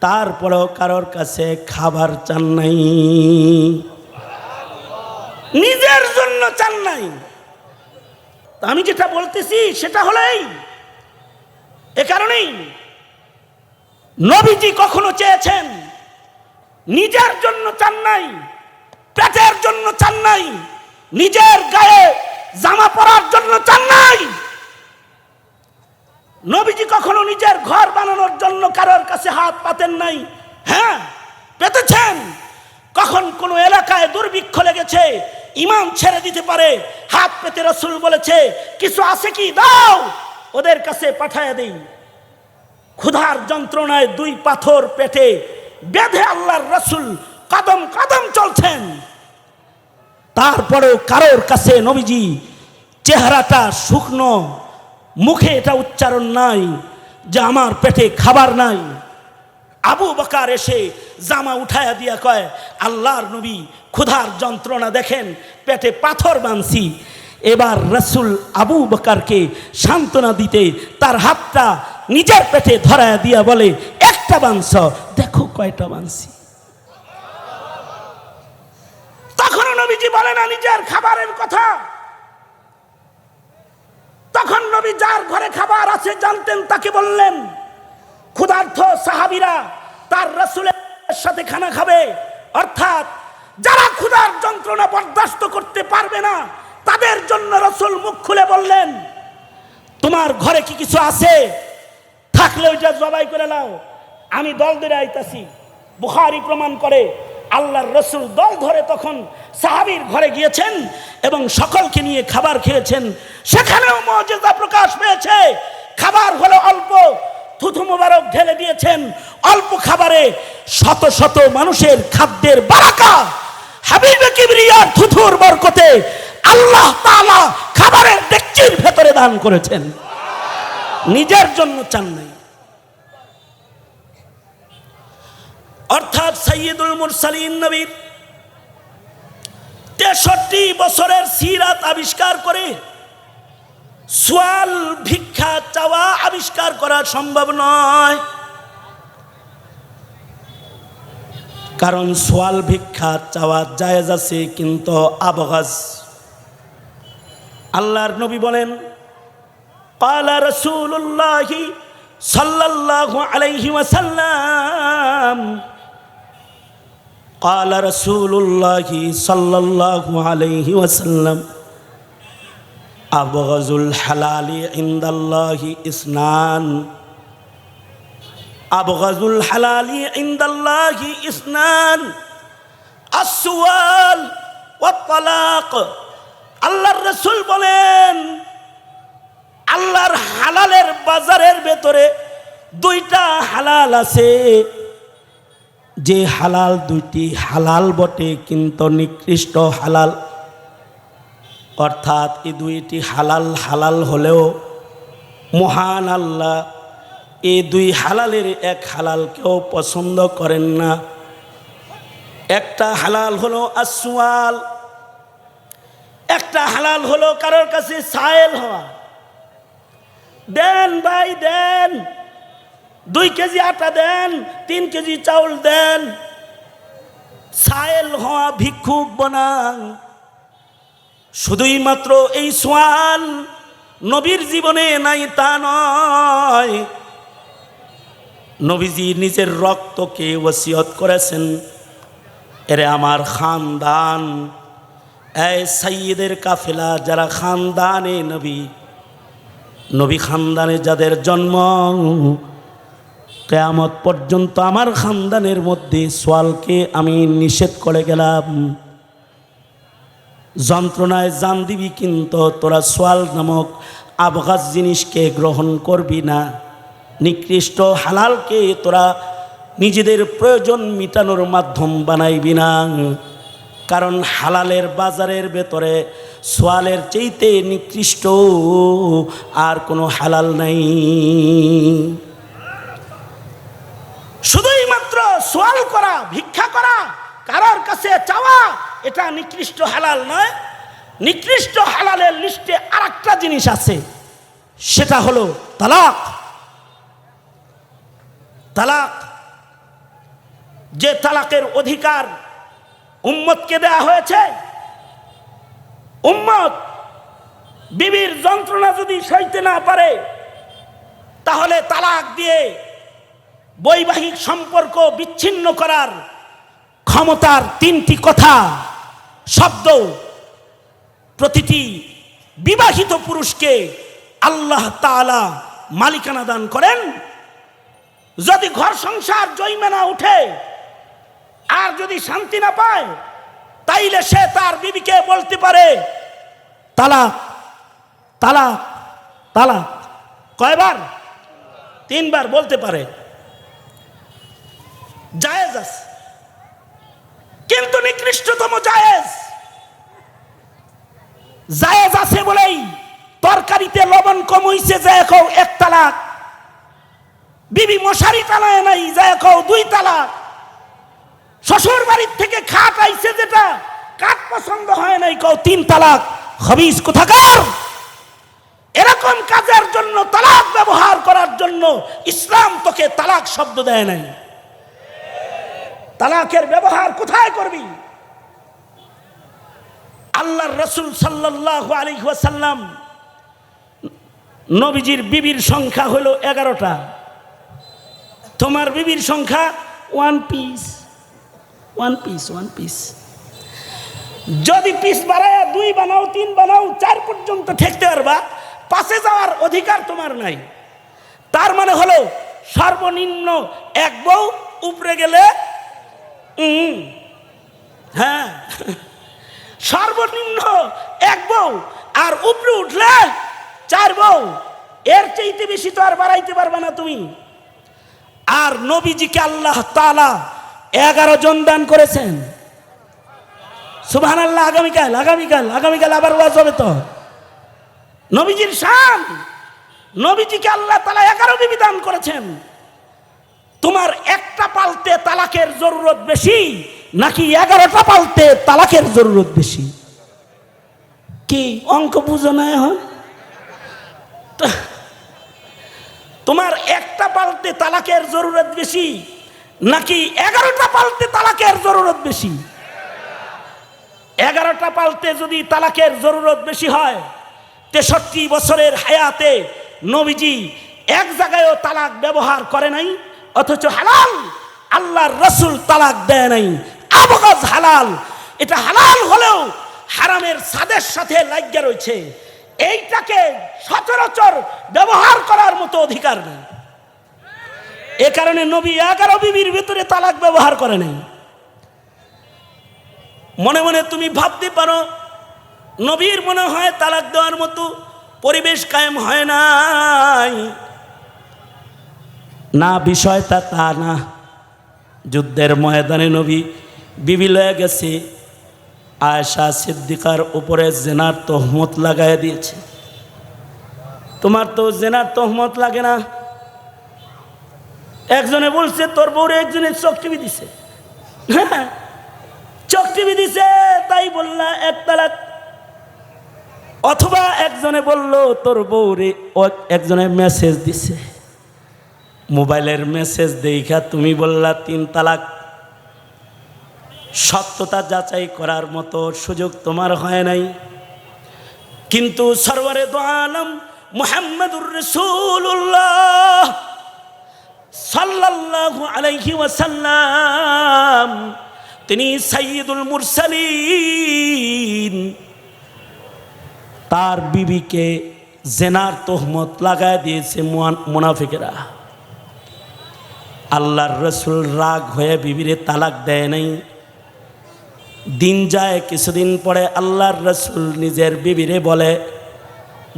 তারপরেও কারোর কাছে খাবার চান নাই, নিজের জন্য চান নাই। আমি যেটা বলতেছি সেটা হলেই এ কারণেই নবীজি কখনো চেয়েছেন, নিজের জন্য চান নাই, পেটের জন্য চান নাই, নিজের গায়ে জামা পরার জন্য চান নাই। নবীজি কখনো নিজের ঘর বানানোর জন্য কারোর কাছে হাত পাতেন নাই। হ্যাঁ, পেতেছেন কখন কোন এলাকায় দুর্ভিক্ষ লেগেছে, ইমান ছেড়ে দিতে পারে, হাত পেতে রাসূল বলেছে কিছু আছে কি দাও, ওদের কাছে পাঠায়া দেই। ক্ষুধার যন্ত্রণায় দুই পাথর পেটে বেঁধে আল্লাহর রাসূল কদম কদম চলছেন, তারপরেও কারোর কাছে নবীজি চেহারাটা শুকনো, মুখে এটা উচ্চারণ নাই যে আমার পেটে খাবার নাই। আবু বকর এসে জামা উঠায়া দিয়া কয়, আল্লাহর নবী ক্ষুধার যন্ত্রণা দেখেন, পেটে পাথর বাঁধছি। এবার রাসূল আবু বকরকে সান্ত্বনা দিতে তার হাতটা নিজের পেটে ধরায়া দিয়া বলে, একটা বাঁধছ, দেখো কয়টা বাঁধছি। তখনও নবীজি বলে না নিজের খাবারের কথা। তখন নবী যার ঘরে খাবার আছে জানতেন তাকে বললেন, ক্ষুধার্ত সাহাবীরা তার রাসূলের সাথে খানা খাবে, অর্থাৎ যারা ক্ষুধার যন্ত্রণা বরদাস্ত করতে পারবে না তাদের জন্য রাসূল মুখ খুলে বললেন, তোমার ঘরে কি কিছু আছে, থাকলে ওইটা জবাই করে নাও, আমি দল ধরে আইতাছি। বুখারী প্রমাণ করে আল্লাহর রাসূল দল ধরে তখন সাহাবীর ঘরে গিয়েছেন এবং সকলকে নিয়ে খাবার খেয়েছেন। সেখানেও মুজিজা প্রকাশ পেয়েছে। খাবার হলো অল্প, থুথু মোবারক ঢেলে দিয়েছেন, অল্প খাবারে শত শত মানুষের খাদ্যের বারাকা। হাবিবে কিবরিয়ার থুথুর বরকতে আল্লাহ তাআলা খাবারের ডেকচির ভেতরে দান করেছেন, নিজের জন্য চান নাই। অর্থাৎ সাইয়্যিদুল মুরসালিন নবীর 63 বছরের সিরাত আবিষ্কার করে সোয়াল ভিক্ষা চাওয়া আবিষ্কার করা সম্ভব নয়। কারণ সোয়াল ভিক্ষা চাওয়া জায়েজ আছে, কিন্তু আবগাজ। আল্লাহর নবী বলেন, ক্বালা রাসূলুল্লাহি সাল্লাল্লাহু আলাইহি ওয়াসাল্লাম, قال رسول الله صلى الله عليه وسلم أبغض الحلال عند الله اثنان، أبغض الحلال عند الله اثنان، السؤال والطلاق। আল্লাহর রাসূল বলেন, আল্লাহর হালালের বাজারের ভেতরে দুইটা হালাল আছে, যে হালাল দুইটি হালাল বটে কিন্তু নিকৃষ্ট হালাল। অর্থাৎ এই দুইটি হালাল হালাল হলেও মহান আল্লাহ এই দুই হালালের এক হালাল কেউ পছন্দ করেন না। একটা হালাল হলো আসওয়াল, একটা হালাল হলো কারোর কাছে সায়েল হওয়া। দেন ভাই দেন, 2 কেজি আটা দেন, 3 কেজি চাউল দেন। সায়েল হওয়া, ভিক্ষুক বনান। শুধুই মাত্র এই সোয়াল নবীর জীবনে নাই তা নয়, নবীজি নিজের রক্তকে ওসিয়ত করেছেন, এরে আমার খানদান, এই সাইয়্যিদের কাফেলা যারা খানদানে নবী, নবী খানদানে যাদের জন্ম, কিয়ামত পর্যন্ত আমার খানদানের মধ্যে সোয়ালকে আমি নিষেধ করে গেলাম। যন্ত্রণায় জান দিবি কিন্তু তোরা সোয়াল নামক আবগাজ জিনিসকে গ্রহণ করবি না। নিকৃষ্ট হালালকে তোরা নিজেদের প্রয়োজন মিটানোর মাধ্যম বানাইবি না। কারণ হালালের বাজারের ভেতরে সোয়ালের চাইতে নিকৃষ্ট আর কোনো হালাল নাই। কাছে চাওয়া এটা নিকৃষ্ট হালাল নয়। নিকৃষ্ট হালালের লিস্টে আরেকটা জিনিস আছে, সেটা হলো তালাক। তালাক, যে তালাকের অধিকার উম্মতকে দেয়া হয়েছে, উম্মত বিবির যন্ত্রণা যদি সইতে না পারে তাহলে তালাক দিয়ে বৈবাহিক সম্পর্ক বিচ্ছিন্ন করার ক্ষমতার তিনটি কথা শব্দ প্রতিটি বিবাহিত পুরুষকে আল্লাহ তাআলা মালিকানা দান করেন। যদি ঘর সংসার জৈমেনা উঠে আর যদি শান্তি না পায়, তাইলে সে তার বিবিকে বলতে পারে তালাক, তালাক, তালাক। কয়বার? 3 বার বলতে পারে, জায়েজ আছে। কিন্তু নিকৃষ্টতম জায়েজ, জায়েজ আছে বলেই তরকারিতে লবণ কম হইছে যায় কও 1 তালাক, বিবি মশারি টানায় নাই যায় কও 2 তালাক, শ্বশুর বাড়ির থেকে খাট আইছে যেটা কাঠ পছন্দ হয় নাই কও 3 তালাক। খবিস কোথাকার! এরকম কাজের জন্য, তালাক ব্যবহার করার জন্য ইসলাম তোকে তালাক শব্দ দেয় নাই। তালাকের ব্যবহার কোথায় করবি? আল্লাহর রাসূল সাল্লাল্লাহু আলাইহি ওয়াসাল্লাম, নবীজির বিবির সংখ্যা হলো 11টা। তোমার বিবির সংখ্যা 1 পিস, 1 পিস, 1 পিস। যদি পিস বাড়ায় 2 বানাও, 3 বানাও, 4 পর্যন্ত ঠেকতে পারবা, 5-এ যাওয়ার অধিকার তোমার নাই। তার মানে হলো সর্বনিম্ন 1 বউ, উপরে গেলে হ্যাঁ, সর্বনিম্ন 1 বউ, আর উপরে উঠলে 4 বউ। এর চাইতে বেশি তো আর বাড়াইতে পারবে না তুমি। আর নবীজিকে আল্লাহ তাআলা 11 জন দান করেছেন। সুবহানাল্লাহ। আগামীকাল আগামীকাল আগামীকাল আবার ওয়াজ হবে তো। নবীজির শান, নবীজিকে আল্লাহ তাআলা 11 বিবি দান করেছেন। তোমার একটা পালতে তালাকের জরুরত বেশি নাকি 11টা পালতে তালাকের জরুরত বেশি? কি অঙ্ক বুঝো না এখন? তোমার একটা পালতে তালাকের জরুরত বেশি নাকি 11টা পালতে তালাকের জরুরত বেশি? 11টা পালতে যদি তালাকের জরুরত বেশি হয়, 63 বছরের হায়াতে নবীজি এক জায়গায়ও তালাক ব্যবহার করে নাই, অথচ হালাল আল্লাহর রাসূল তালাক দেয় নাই। আবগাজ হালাল, এটা হালাল হলেও হারামের সাদের সাথে লাগিয়ে রয়েছে। এইটাকে সচরাচর ব্যবহার করার মতো অধিকার নেই। এ কারণে নবী 11 বিবির ভিতরে তালাক ব্যবহার করে নাই। মনে মনে তুমি ভাবতে পারো, নবীর মনে হয় তালাক দেওয়ার মতো পরিবেশ কায়েম হয় নাই। না, বিষয়টা তা না। যুদ্ধের ময়দানে নবী বিবি লয়ে গেছে, আয়েশা সিদ্দিকার উপরে জেনার তহমত লাগাই দিয়েছে। তোমার তো জেনার তহমত লাগে না। একজনে বলছে তোর বউরে একজনের চোখ টিভি দিছে, চোখ টিভি দিছে তাই বললা 1 তালাক। অথবা একজনে বলল তোর বউরে একজনে মেসেজ দিছে, মোবাইলের মেসেজ দেখা তুমি বললা 3 তালাক। সত্যতা যাচাই করার মতো সুযোগ তোমার হয় নাই। কিন্তু সরওয়ারে দো আলম মুহাম্মদুর রাসূলুল্লাহ সাল্লাল্লাহু আলাইহি ওয়াসাল্লাম, তিনি সাইয়্যিদুল মুরসালিন, তার বিবিকে জেনার তহমত লাগায় দিয়েছে মুনাফিকেরা। আল্লাহর রাসূল রাগ হয়ে বিবিরে তালাক দেয় নাই। দিন যায়, কিছুদিন পরে আল্লাহর রাসূল নিজের বিবিরে বলে,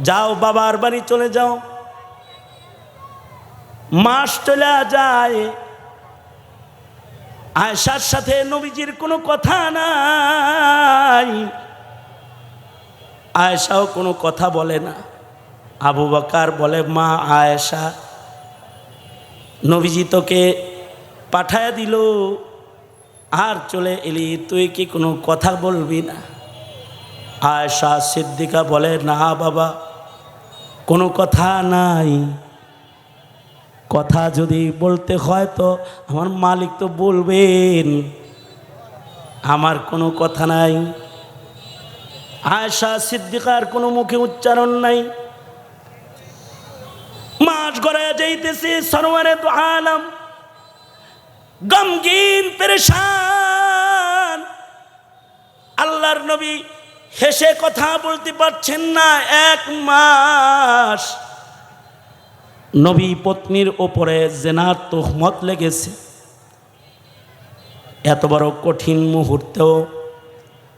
যাও বাবার বাড়ি চলে যাও। মাস চলে যায়, আয়েশার সাথে নবীজির কোনো কথা নাই, আয়েশাও কোনো কথা বলে না। আবু বকর বলে, মা আয়েশা, নবীজি তোকে পাঠায় দিল আর চলে এলি, তুই কি কোনো কথা বলবি না? আয়েশা সিদ্দিকা বলে, না বাবা, কোনো কথা নাই। কথা যদি বলতে হয় তো আমার মালিক তো বলবেন, আমার কোনো কথা নাই। আয়েশা সিদ্দিকার কোনো মুখে উচ্চারণ নাই। মাস গড়ায় যাইতেছে, সরওয়ারে দু আলম গমগীন পেরেশান। আল্লাহর নবী হেসে কথা বলতে পারছেন না। 1 মাস নবী পত্নীর ওপরে জিনার তুহমত লেগেছে। এত বড় কঠিন মুহূর্তেও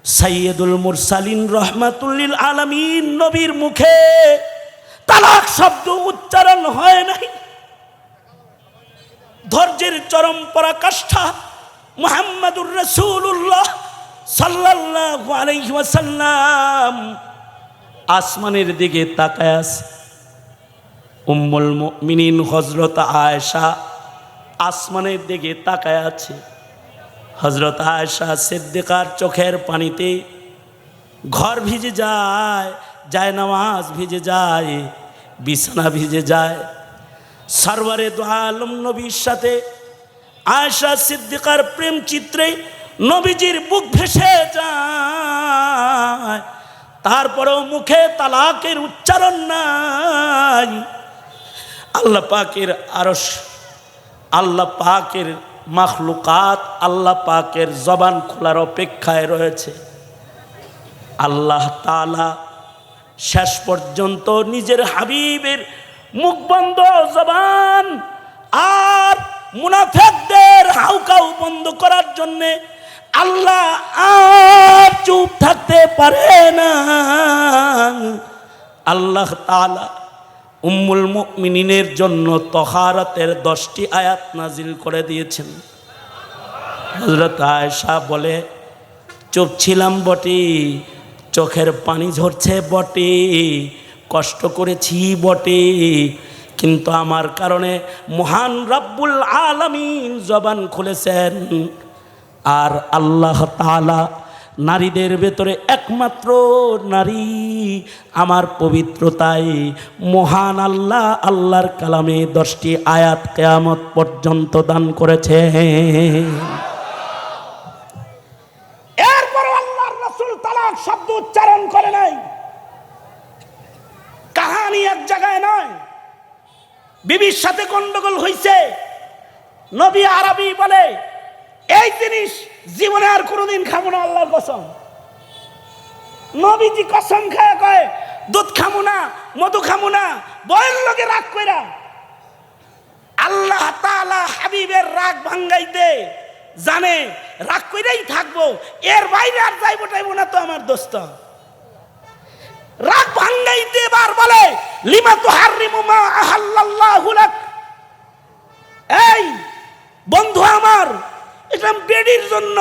সাইয়্যিদুল মুরসালিন রাহমাতুল লিল আলামিন নবীর মুখে তালাক শব্দ উচ্চারণ হয় নাই। ধৈর্যের চরম পরাকাষ্ঠা মুহাম্মাদুর রাসূলুল্লাহ সাল্লাল্লাহু আলাইহি ওয়াসাল্লাম আসমানের দিকে তাকায় আছে। উম্মুল মুমিনিন হযরত আয়েশা আসমানের দিকে তাকায় আছে। হযরত আয়েশা সিদ্দিকার চোখের পানিতে ঘর ভিজে যায়, জায়নামাজ ভিজে যায়, বিছানা ভিজে যায়। সরওয়ারে দু আলম নবীর সাথে আয়েশা সিদ্দিকার প্রেম চিত্রে নবীজির বুক ভেসে যায়। তারপরেও মুখে তালাকের উচ্চারণ নাই। আল্লাহ পাকের আরশ, আল্লাহ পাকের মাখলুকাত আল্লাহ পাকের জবান খোলার অপেক্ষায় রয়েছে। আল্লাহ তাআলা শেষ পর্যন্ত নিজের হাবিবের মুখ বন্ধ জবান আর মুনাফিকদের হাউকাউ বন্ধ করার জন্যে আল্লাহ আর চুপ থাকতে পারে না। আল্লাহ তাআলা উম্মুল মুমিনিনের জন্য তহারাতের 10টি আয়াত নাজিল করে দিয়েছেন। হযরত আয়েশা বলে, চুপ ছিলাম বটে, চোখের পানি ঝরছে বটে, কষ্ট করেছি বটে, কিন্তু আমার কারণে মহান রব্বুল আলামিন জবান খুলেছেন। আর আল্লাহ তাআলা নারীদের ভেতরে একমাত্র নারী আমার পবিত্রতায় মহান আল্লাহ আল্লাহর কালামে 10টি আয়াত কিয়ামত পর্যন্ত দান করেছে। এরপর আল্লাহর রাসূল তালাক শব্দ উচ্চারণ করে নাই। কাহিনী এক জায়গায় নয়, বিবির সাথে গন্ডগোল হইছে। নবী আরবি বলে, এই জিনিস জীবনে আর কোনোদিন খাবো না, আল্লাহর কসম। নবীজি কসম খায় কয়, দুধ খামু না, মধু খামু না, বয়ের লগে রাগ কইরা। আল্লাহ তাআলা হাবিবের রাগ ভাঙ্গাইতে জানে, রাগ কইরাই থাকবো, এর বাইরে আর যাইবো টাইবো না তো আমার দোস্ত। রাগ ভাঙ্গাইতে এবার বলে, লিমা তুহাররিমু মা আহাল্লাল্লাহু লাক। এই বন্ধু আমার, এটা বেডির জন্য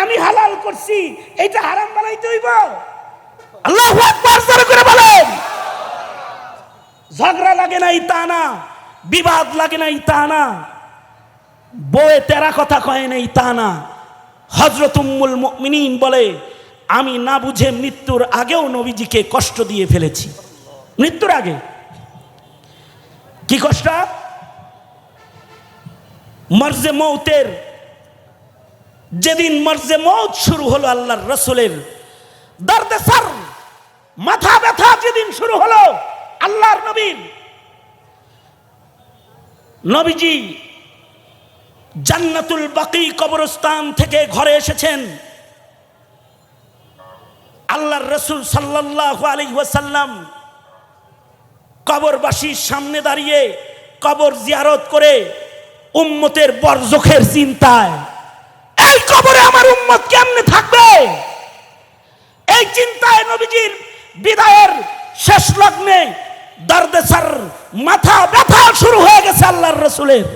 আমি হালাল করছি, এটা হারাম বানাইতে হইব? আল্লাহু আকবার জোরে করে বলেন। ঝগড়া লাগে নাই তা না, বিবাদ লাগে নাই তা না, বউয়ে তেরা কথা কয় নাই তা না। হযরত উম্মুল মুমিনিন বলে, আমি না বুঝে মৃত্যুর আগেও নবীজিকে কষ্ট দিয়ে ফেলেছি। মৃত্যুর আগে কি কষ্ট? মরজে মৌতের যেদিন মরজে মৌত শুরু হলো, আল্লাহর রাসূলের দর্দে সর, মাথা ব্যথা যেদিন শুরু হলো আল্লাহর নবীর, নবীজি জান্নাতুল বাকি কবরস্থান থেকে ঘরে এসেছেন। আল্লাহর রাসূল সাল্লাল্লাহু আলাইহি ওয়াসাল্লাম কবরবাসীর সামনে দাঁড়িয়ে কবর জিয়ারত করে উম্মতের বরজখের চিন্তায়, এই কবরে আমার উম্মত কেমনে থাকবে, এই চিন্তায় নবীজির বিদায়ের শেষ লগ্নে দর্দে সর, মাথা ব্যথা শুরু হয়ে গেছে। আল্লাহর রাসূলের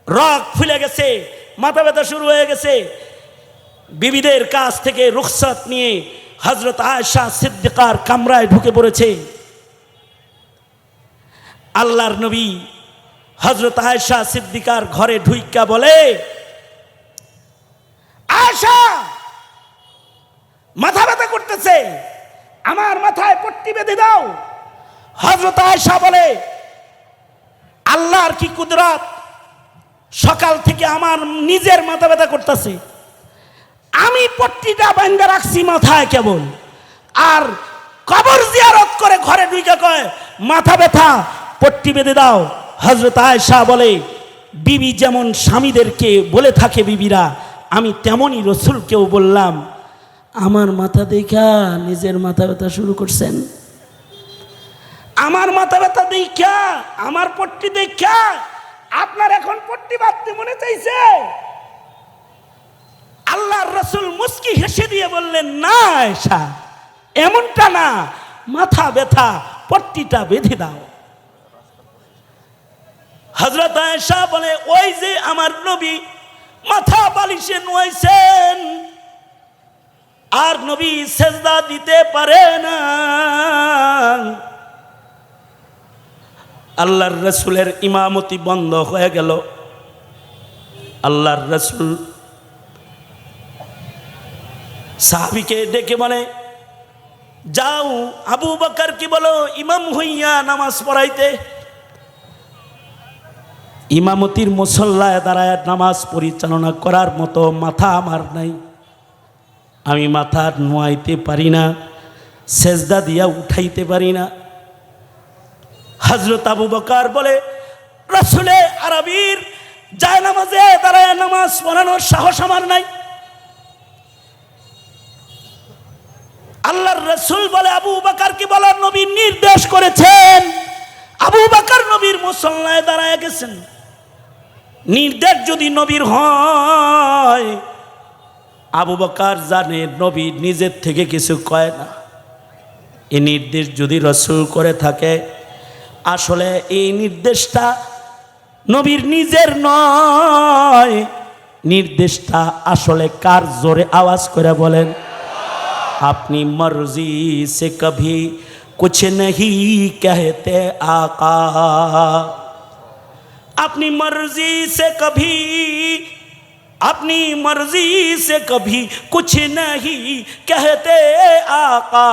রগ ফুলে গেছে, মাথা ব্যথা শুরু হয়ে গেছে। বিবিদের কাছ থেকে রুখসাত নিয়ে হযরত আয়েশা সিদ্দিকার কামরায় ঢুকে পড়েছে। আল্লাহর নবী হযরত আয়েশা সিদ্দিকার ঘরে ঢুইকা বলে, আয়েশা মাথা ব্যথা করতেছে, আমার মাথায় পট্টি বেঁধে দাও। হযরত আয়েশা বলে, আল্লাহর কি কুদরত, সকাল থেকে আমার নিজের মাথা ব্যথা করতেছে, আমি পট্টিটা বাঁধা রাখছি মাথায় কেবল, আর কবর জিয়ারত করে ঘরে ঢুকে কয় মাথা ব্যথা, পট্টি বেঁধে দাও। হযরত আয়েশা বলে, বিবি যেমন স্বামীদেরকে বলে থাকে বিবিরা, আমি তেমনই রসুলকেও বললাম, আমার মাথা দেখা নিজের মাথা ব্যথা শুরু করছেন, আমার মাথা ব্যথা দেখা, আমার পট্টি দেখা আপনার এখন পট্টি বাঁধতে মনে চাইছে? আল্লাহর রাসূল মুস্কি হেসে দিয়ে বললেন, না আয়েশা, এমনটা না, মাথা ব্যথা, পট্টিটা বেঁধে দাও। হযরত আয়েশা বলে, ওই যে আমার নবী মাথা বালিশে নুয়াইছেন, আর নবী সেজদা দিতে পারে না। আল্লাহর রাসূলের ইমামতি বন্ধ হয়ে গেল। আল্লাহর রাসূল সাহাবীকে ডেকে বলে, যাও আবু বকর কি বলো ইমাম হইয়া নামাজ পড়াইতে। ইমামতির মুসল্লায় দাঁড়ায় নামাজ পরিচালনা করার মতো মাথা আমার নাই, আমি মাথা নোয়াইতে পারি না, সেজদা দিয়া উঠাইতে পারি না। হযরত আবু বকর বলে, রাসূলে আরবীর যায় নামাজে দাঁড়ায় নামাজ পড়ানোর সাহস আমার নাই। আল্লাহর রাসূল বলে, আবু বকর কি বলার নবী নির্দেশ করেছেন। আবু বকর নবীর মুসল্লায় দাঁড়ায় গেছেন। নির্দেশ যদি নবীর হয়, আবু বকর জানে নবী নিজের থেকে কিছু কয় না। এই নির্দেশ যদি রাসূল করে থাকে, আসলে এই নির্দেশটা নবীর নিজের নয়, নির্দেশটা আসলে কার? জোরে আওয়াজ করে বলেন। अपनी मर्जी से कभी कुछ नहीं कहते आका, अपनी मर्जी से कभी, अपनी मर्जी से कभी कुछ नहीं कहते आका,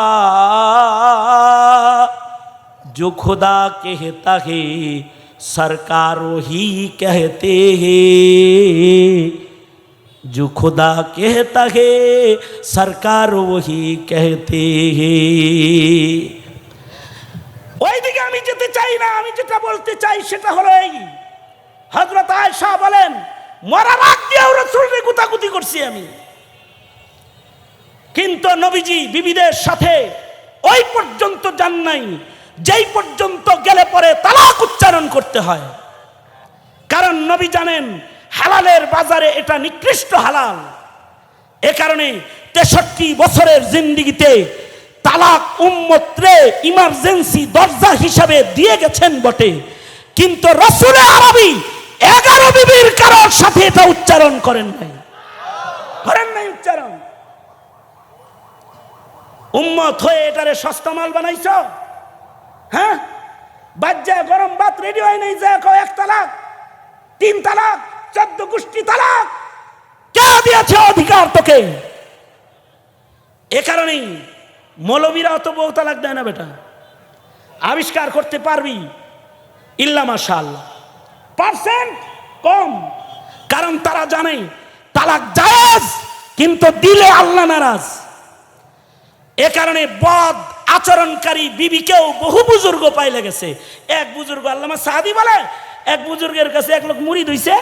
जो खुदा कहता है सरकार ही कहते हैं, जो खुदा कहता है सरकार वही कहते हैं। ওইদিকে আমি যেতে চাই না, আমি যেটা বলতে চাই সেটা হলো এই, হযরত আয়েশা বলেন, মরার আগ দিয়েও রাসূলকে গুতাগুতি করছি আমি, কিন্তু নবীজি বিবিদের সাথে ওই পর্যন্ত যান নাই যেই পর্যন্ত গেলে পরে তালাক উচ্চারণ করতে হয়। কারণ নবী জানেন হালালের বাজারে এটা নিকৃষ্ট হালাল। এ কারণে 63 বছরের জিন্দেগিতে তালাক উম্মতরে ইমার্জেন্সি দরজা হিসাবে দিয়ে গেছেন বটে, কিন্তু রাসূলে আরবী 11 বিবির কারোর সাথে এটা উচ্চারণ করেন নাই, উচ্চারণ। উম্মত হয়ে এটারে সস্তা মাল বানাইছো। হ্যাঁ, বাজ্যা গরম ভাত রেডি হয় নাই, যে কয় 1 তালাক, 3 তালাক, 14 গোষ্ঠী তালাক, কে দিয়েছে অধিকার তোকে? এ কারণেই মৌলবীরা অত বহু তালাক দেয় না বেটা, আবিষ্কার করতে পারবি ইল্লা মাশাআল্লাহ পার্সেন্ট কম, কারণ তারা জানে তালাক জায়েজ, কিন্তু দিলে আল্লাহ নারাজ। এ কারণে বদ আচরণকারী বিবিকেও বহু বুজুর্গ পাইলে গেছে। এক বুজুর্গ আল্লামা সাদি বলে, এক বুজুর্গের কাছে এক লোক মুরিদ হইছে,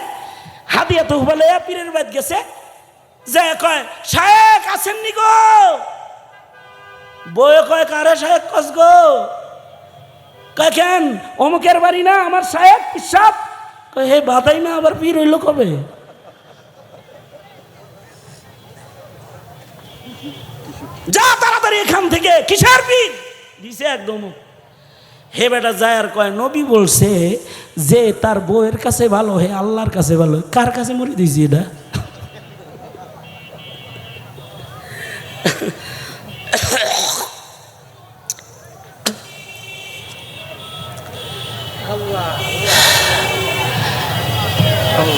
হাদিয়া তো বলে পীরের বাদ গেছে, যে কয় শায়েখ আসেননি গো, বয়ে কয় কারে শায়েখ কস গো, কয় কেন অমুকের বাড়ি না আমার শায়েখ পিসাব, কয় হে বাদাই না আবার পীর হইল কবে? যা তাড়াতাড়ি এখান থেকে, কিসের পীর দিছে একদম। হে বেটা যায় আর কয় নবী বলছে যে তার বউয়ের কাছে ভালো, হে আল্লাহর কাছে ভালো। কার কাছে মরি দিয়েছি এটা?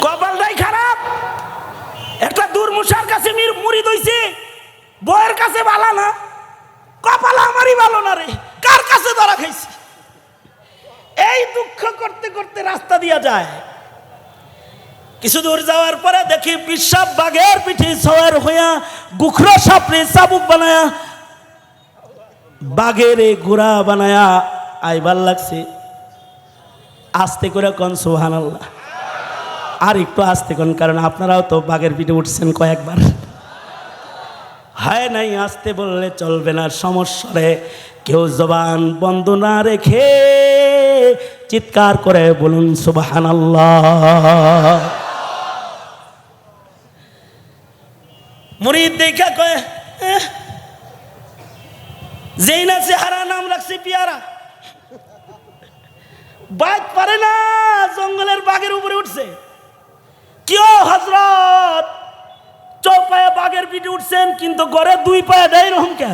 কপালটাই খারাপ, একটা দুর্মুষার কাছে মুড়ি দইছে বউয়ের কাছে ভালো না, কপাল আমারই ভালো না রে, কার কাছে ধরা খাইছি। এই দুঃখ করতে করতে রাস্তা দিয়া যায়। কিছু দূর যাওয়ার পরে দেখি পিসাব বাঘের পিঠে সওয়ার হইয়া গুখরা সাপড়ে চাবুক বানায়া বাঘের ঘোড়া বানায়া আইবার লাগছে। আস্তে করে কোন সুবহানাল্লাহ, আর একটু আস্তে কোন, কারণ আপনারাও তো বাঘের পিঠে উঠছেন কয়েকবার। হয় নাই, আস্তে বললে চলবে না, সমস্যারে কেউ জবান বন্ধ না রেখে চিৎকার করে বলুন সুবহানাল্লাহ। মুরিদ দেখা কয় যেই না চেহারা নাম রাখছি পিয়ারা, বাইত পারে না, জঙ্গলের বাঘের উপরে উঠছে। কেউ হযরত চৌপায়া বাঘের পিঠে উঠছেন, কিন্তু ঘরে দুই পায়া দেয় রকম কে?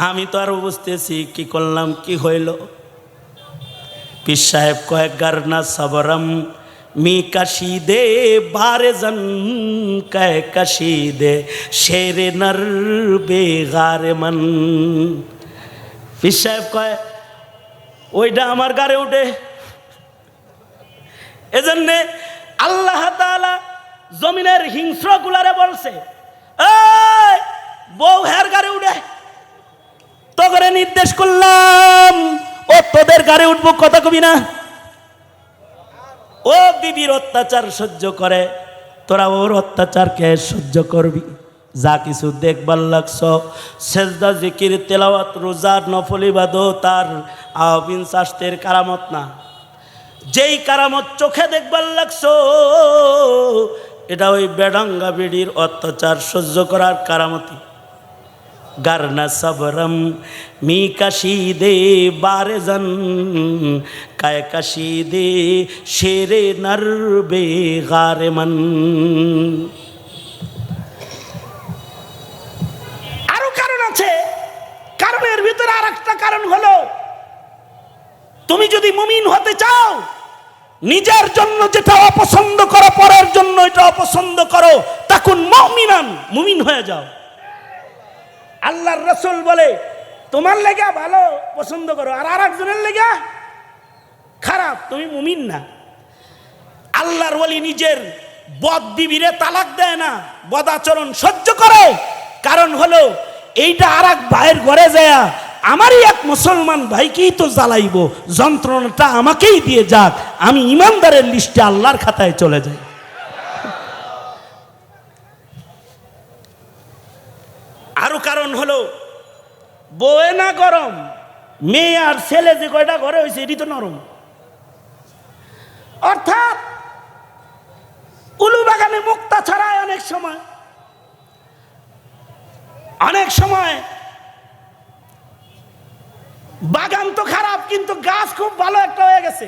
আমি তো আর বুঝতেছি কি করলাম, কি হইল। পীর সাহেব কয়েক গারনা সবরম মি কাশি দে বারে জন কে কাশি দে শেরে নর বেগারে মন। পীর সাহেব কয় ওইটা আমার গারে উঠে। এজন্যে আল্লাহ তাআলা জমিনের হিংস্র গুলারে বলছে, এই বউ হের গারে উঠে, তো করে নির্দেশ করলাম ও তোদের গারে উঠবো, কথা কবি না। ও বিবির অত্যাচার সহ্য করে, তোরা ওর অত্যাচারকে সহ্য করবি। যা কিছু দেখবার লাগছ, সেজদা জিকির তেলাওয়াত রোজার নফল ইবাদত তার আওয়াবিন শাস্তের কারামত না। যেই কারামত চোখে দেখবার লাগছ, এটা ওই বেডাঙ্গা বিড়ির অত্যাচার সহ্য করার কারামতি। গারনা সবরম মি কাশি দে বারে জন কায় কাশি দে শেরে নর বেগারে মন। আরো কারণ আছে, কারণের ভিতরে আর একটা কারণ হলো, তুমি যদি মুমিন হতে চাও, নিজের জন্য যেটা অপছন্দ করো, পরের জন্য এটা অপছন্দ করো, তখন মুমিনান, মুমিন হয়ে যাও। আল্লাহর রাসূল বলে তোমার লেগা ভালো পছন্দ করো, আর আরেকজনের লেগা খারাপ, তুমি মুমিন না। আল্লাহর ওলি নিজের বদ বিবিরে তালাক দেয় না, বদ আচরণ সহ্য করে। কারণ হলো এইটা আরেক ভাইয়ের ঘরে যায় আমারই এক মুসলমান ভাইকেই তো জ্বালাইব, যন্ত্রণাটা আমাকেই দিয়ে যাক, আমি ইমানদারের লিস্টে আল্লাহর খাতায় চলে যাই। আরো কারণ হলো বউয়ে না গরম, মেয়ে আর ছেলে যে কয়টা ঘরে হয়েছে এটি তো নরম। অর্থাৎ উলু বাগানে মুক্তা ছড়ায় অনেক সময়, অনেক সময় বাগান তো খারাপ কিন্তু গাছ খুব ভালো একটা হয়ে গেছে।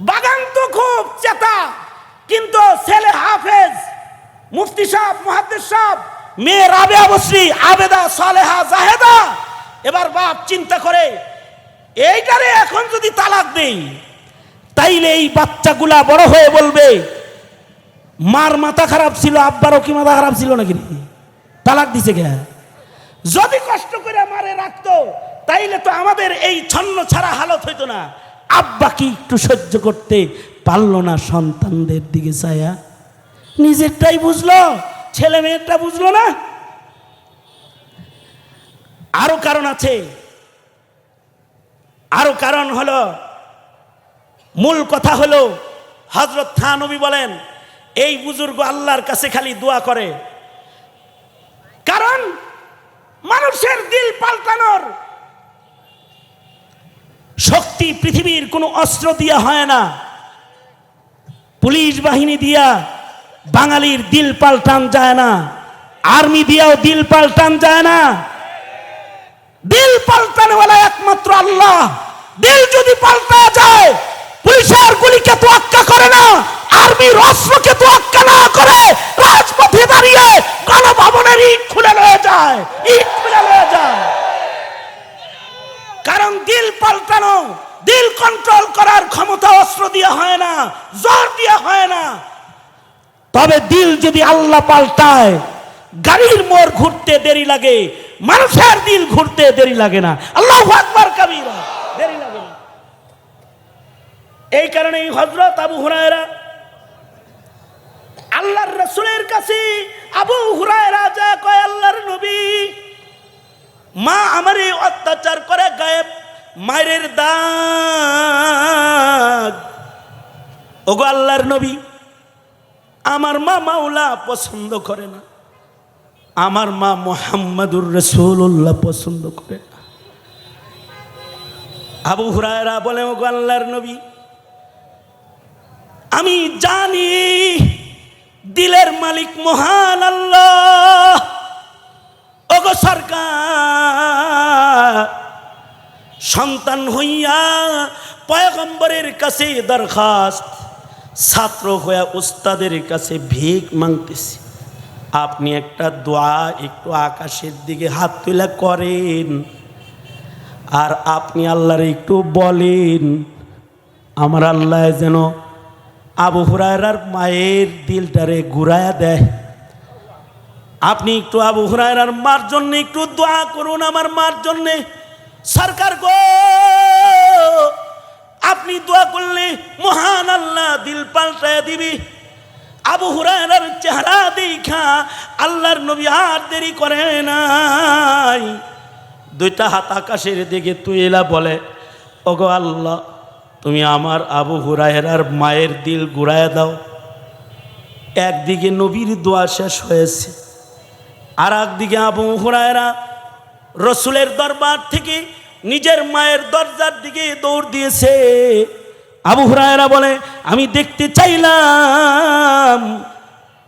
বাগান তো খুব চেতা কিন্তু ছেলে হাফেজ, মুফতি সাহেব, মুহাদ্দিস সাহেব, মেয়ে রাবেয়া বসরি, আবেদা, সালেহা, জাহেদা। এবার বাপ চিন্তা করে এইটারে এখন যদি তালাক দেই, তাইলে এই বাচ্চাগুলা বড় হয়ে বলবে মার মাথা খারাপ ছিল, আব্বারও কি মাথা খারাপ ছিল নাকি, তালাক দিছে কে? যদি কষ্ট করে মারে রাখতো তাইলে তো আমাদের এই ছন্ন ছাড়া হালত হইতো না। আব্বা কি একটু সহ্য করতে পারলো না সন্তানদের দিকে চায়া? নিজেরটাই বুঝলো, ছেলে মেয়েরটা বুঝলো না। আরো কারণ আছে, আরো কারণ হলো, মূল কথা হলো হযরত থানবী বলেন এই বুজুর্গ আল্লাহর কাছে খালি দোয়া করে, কারণ মানুষের দিল পাল্টানোর শক্তি পৃথিবীর কোনো অস্ত্র দিয়া হয় না। পুলিশ বাহিনী দিয়া বাঙালির দিল পাল্টান যায় না, আর্মি দিয়াও দিল পাল্টান যায় না। দিল পাল্টানে वाला একমাত্র আল্লাহ। দিল যদি পাল্টা যায়, পুলিশের গুলিকে তোয়াক্কা করে না, আর্মির অস্ত্রকে তোয়াক্কা না করে রাজপথে দাঁড়িয়ে গণভবনের ইট খুলে লয়ে যায়, ইট খুলে লয়ে যায়। কারণ দিল পাল্টানো, দিল কন্ট্রোল করার ক্ষমতা অস্ত্র দিয়ে হয় না, জোর দিয়ে হয় না। তবে দিল যদি আল্লাহ পাল্টায়, গাড়ির মোড় ঘুরতে দেরি লাগে, মানুষের দিল ঘুরতে দেরি লাগে না। আল্লাহু আকবার কাবীরা, দেরি লাগে না। এই কারণেই হযরত আবু হুরায়রা আল্লাহর রাসূলের কাছে, আবু হুরায়রা যা কয়, আল্লাহর নবী, মা আমারে অত্যাচার করে, গায়েব মায়ের দাগ। ওগো আল্লাহর নবী, আমার মা মাওলা পছন্দ করে না, আমার মা মুহাম্মাদুর রাসূলুল্লাহ পছন্দ করে না। আবু হুরায়রা বলে, ওগো আল্লাহর নবী, আমি জানি দিলের মালিক মহান আল্লাহ। ওগো সরকার, সন্তান হইয়া পয়গম্বরের কাছে দরখাস্ত, ছাত্র হইয়া উস্তাদের কাছে ভিক মাংতেছি, আপনি একটা দোয়া একটু আকাশের দিকে হাত তুলে করেন, আর আপনি আল্লাহর একটু বলেন, আমার আল্লাহ যেন আবু হুরায়রার মায়ের দিলটারে ঘুরায়া দেয়। আপনি একটু আবু হুরায়রার মার জন্য একটু দোয়া করুন, আমার মার জন্যে। সরকার গো, আপনি দোয়া করলে মহান আল্লাহ দিল পাল্টায় দিবি। আবু হুরায়রার চেহারা দেখা আল্লাহর নবী আর দেরি করে নাই, দুইটা হাত আকাশের দিকে তুইলা বলে, ওগো আল্লাহ, তুমি আমার আবু হুরায়রার মায়ের দিল ঘুরায় দাও। একদিকে নবীর দোয়া শেষ হয়েছে, আর একদিকে আবু হুরায়রা রসুলের দরবার থেকে নিজের মায়ের দরজার দিকে দৌড় দিয়েছে। আবু হুরায়রা বলে, আমি দেখতে চাইলাম,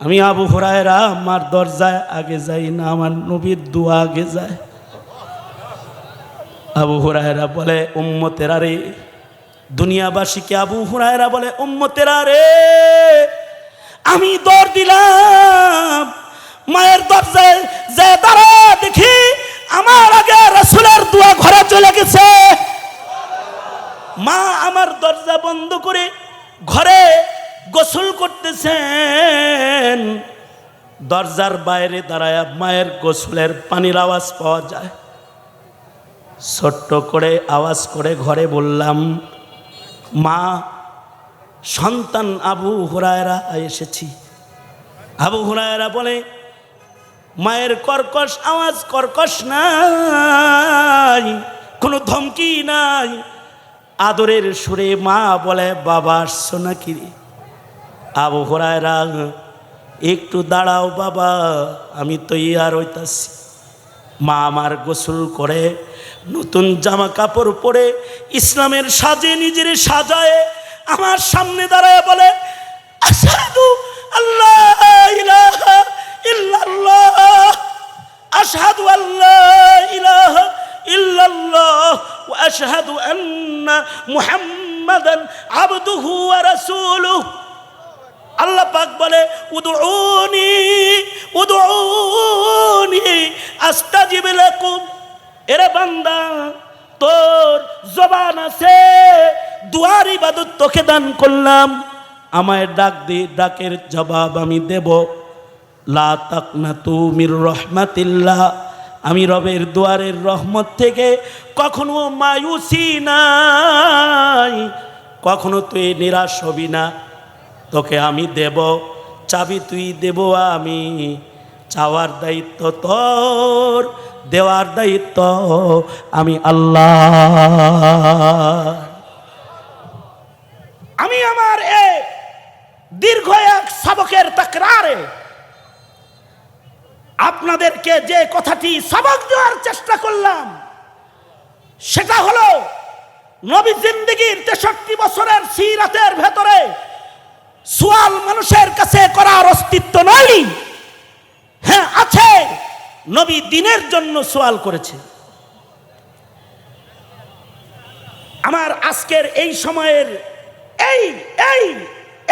আমি আবু হুরায়রা আমার দরজায় আগে যাই না, আমার নবীর দোয়া আগে যায়। আবু হুরায়রা বলে, উম্মতেরা রে, দুনিয়াবাসীকে আবু হুরায়রা বলে, উম্মতেরা রে, আমি দৌড় দিলাম, মায়ের দরজায় যে দাঁড়া দেখি আমার আগে রাসূলের দোয়া ঘরে চলে গেছে। মা আমার দরজা বন্ধ করে ঘরে গোসল করতেছেন, দরজার বাইরে দাঁড়ায় মায়ের গোসলের পানির আওয়াজ পাওয়া যায়। ছোট্ট করে আওয়াজ করে ঘরে বললাম, মা, সন্তান আবু হুরায়রা এসেছি। আবু হুরায়রা বলে, মায়ের কর্কশ আওয়াজ, কর্কশ নাই, কোনো ধমকি নাই, আদরের সুরে মা বলে, বাবা আসছো নাকি? আবু হুরায়রা, একটু দাঁড়াও বাবা, আমি তৈয়ার হইতাছি। মা আমার গোসল করে নতুন জামা কাপড় পরে ইসলামের সাজে নিজের সাজায় আমার সামনে দাঁড়ায় বলে, আশহাদু আল্লাহ ইলাহা ইল্লাল্লাহ, আশহাদু আল্লাহ ইলাহা ইল্লাল্লাহ ওয়া আশহাদু আন্না মুহাম্মাদান আবদুহু ওয়া রাসূলুহু। আল্লাহ পাক বলে, উদউনি উদউনি আস্তাজিব লাকুম। এরে বান্দা, তোর জবান আছে, দুয়ার ইবাদত তোকে দান করলাম, আমায় ডাক দে, ডাকের জবাব আমি দেব। লা তাকনাতু মির রাহমাতিল্লাহ, আমি রবের দুয়ারের রহমত থেকে কখনো মায়ুসি নাই, কখনো তুই নিরাশ হবি না, তোকে আমি দেব, চাবি তুই দেব আমি, চাওয়ার দায়িত্ব তোর, দেওয়ার দায়িত্ব আমি আল্লাহ। আমি আমার এই দীর্ঘ এক সবকের তাকরারে আপনাদেরকে যে কথাটি সবক দেওয়ার চেষ্টা করলাম, সেটা হলো নবী জিন্দেগীর 63 বছরের সিরাতের ভেতরে সুয়াল মানুষের কাছে করার অস্তিত্ব নাই। হ্যাঁ আছে, নবী দিনের জন্য সুয়াল করেছে। আমার আজকের এই সময়ের এই এই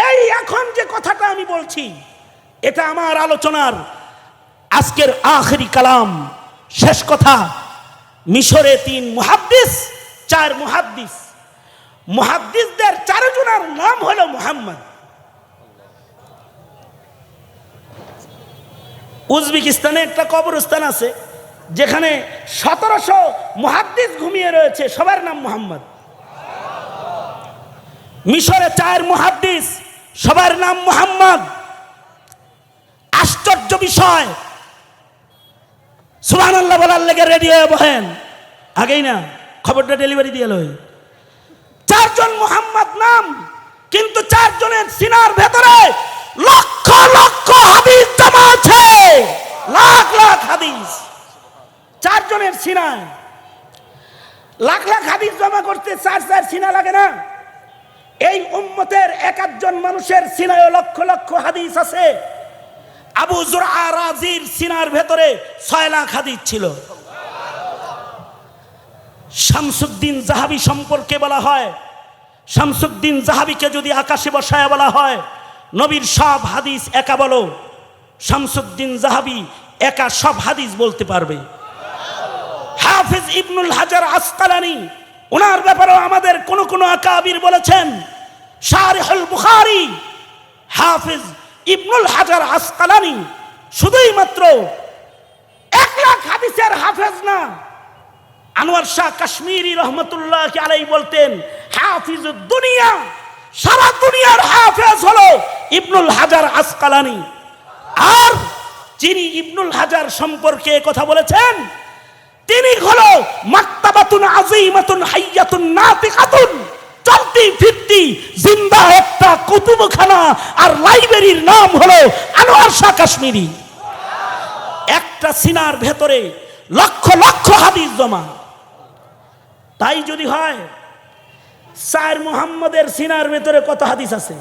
এই এখন যে কথাটা আমি বলছি, এটা আমার আলোচনার আজকের আখেরি কালাম, শেষ কথা। মিশরে 3 মুহাদ্দিস, 4 মুহাদ্দিস, মুহাদ্দিসদের ওনার নাম হলো মুহাম্মদ। উজবেকিস্তানে একটা কবরস্থান আছে যেখানে 1700 মুহাদ্দিস ঘুমিয়ে রয়েছে, সবার নাম মুহাম্মদ। মিশরে 4 মুহাদ্দিস, সবার নাম মুহাম্মদ। আশ্চর্য বিষয়, সুবহানাল্লাহ বলার লেগে রেডি হয়ে বহেন, আগেই না খবরটা ডেলিভারি দিয়ে লই। 4 জন মুহাম্মদ নাম, কিন্তু 4 জনের সিনার ভেতরে লক্ষ লক্ষ হাদিস জমা আছে, লাখ লাখ হাদিস। 4 জনের সিনায় লাখ লাখ হাদিস জমা করতে 4 সিনা লাগে না? এই উম্মতের এক একজন মানুষের সিনায় লক্ষ লক্ষ হাদিস আছে। আবু যুরআ রাজির সিনার ভেতরে 6 লাখ হাদিস ছিল। শামসুদ্দিন জাহাবি সম্পর্কে বলা হয়, শামসুদ্দিন জাহাবিকে যদি আকাশে বসায় বলা হয় নবীর সব হাদিস একা বলো, শামসুদ্দিন জাহাবি একা সব হাদিস বলতে পারবে। হাফিজ ইবনুল হাজার আসকালানি, ওনার ব্যাপারেও আমাদের কোন কোন আকাবির বলেছেন, শারিহুল বুখারী হাফিজ ইবনুল হাজার আসকালানি শুধুই মাত্র 1 লাখ হাদিসের হাফেজ না। আনোয়ার শাহ কাশ্মীরি রহমতুল্লাহ আলাইহি বলতেন, হাফিজুদ দুনিয়া, সারা দুনিয়ার হাফেজ হলো ইবনুল হাজার আসকালানি। আর যিনি ইবনুল হাজার সম্পর্কে কথা বলেছেন, তিনি হলো মাকতাবাতুন আযীমাতুন হাইয়াতুন নাতিকাতুন, চলতি ফিরতি জিন্দা একটা কুতুবখানা, আর লাইব্রেরির নাম হলো আনোয়ার শাহ কাশ্মীরি। একটা সিনার ভেতরে লক্ষ লক্ষ হাদিস জমা। তাই যদি হয় 4 মুহাম্মদের সিনার ভেতরে কত হাদিস আছে?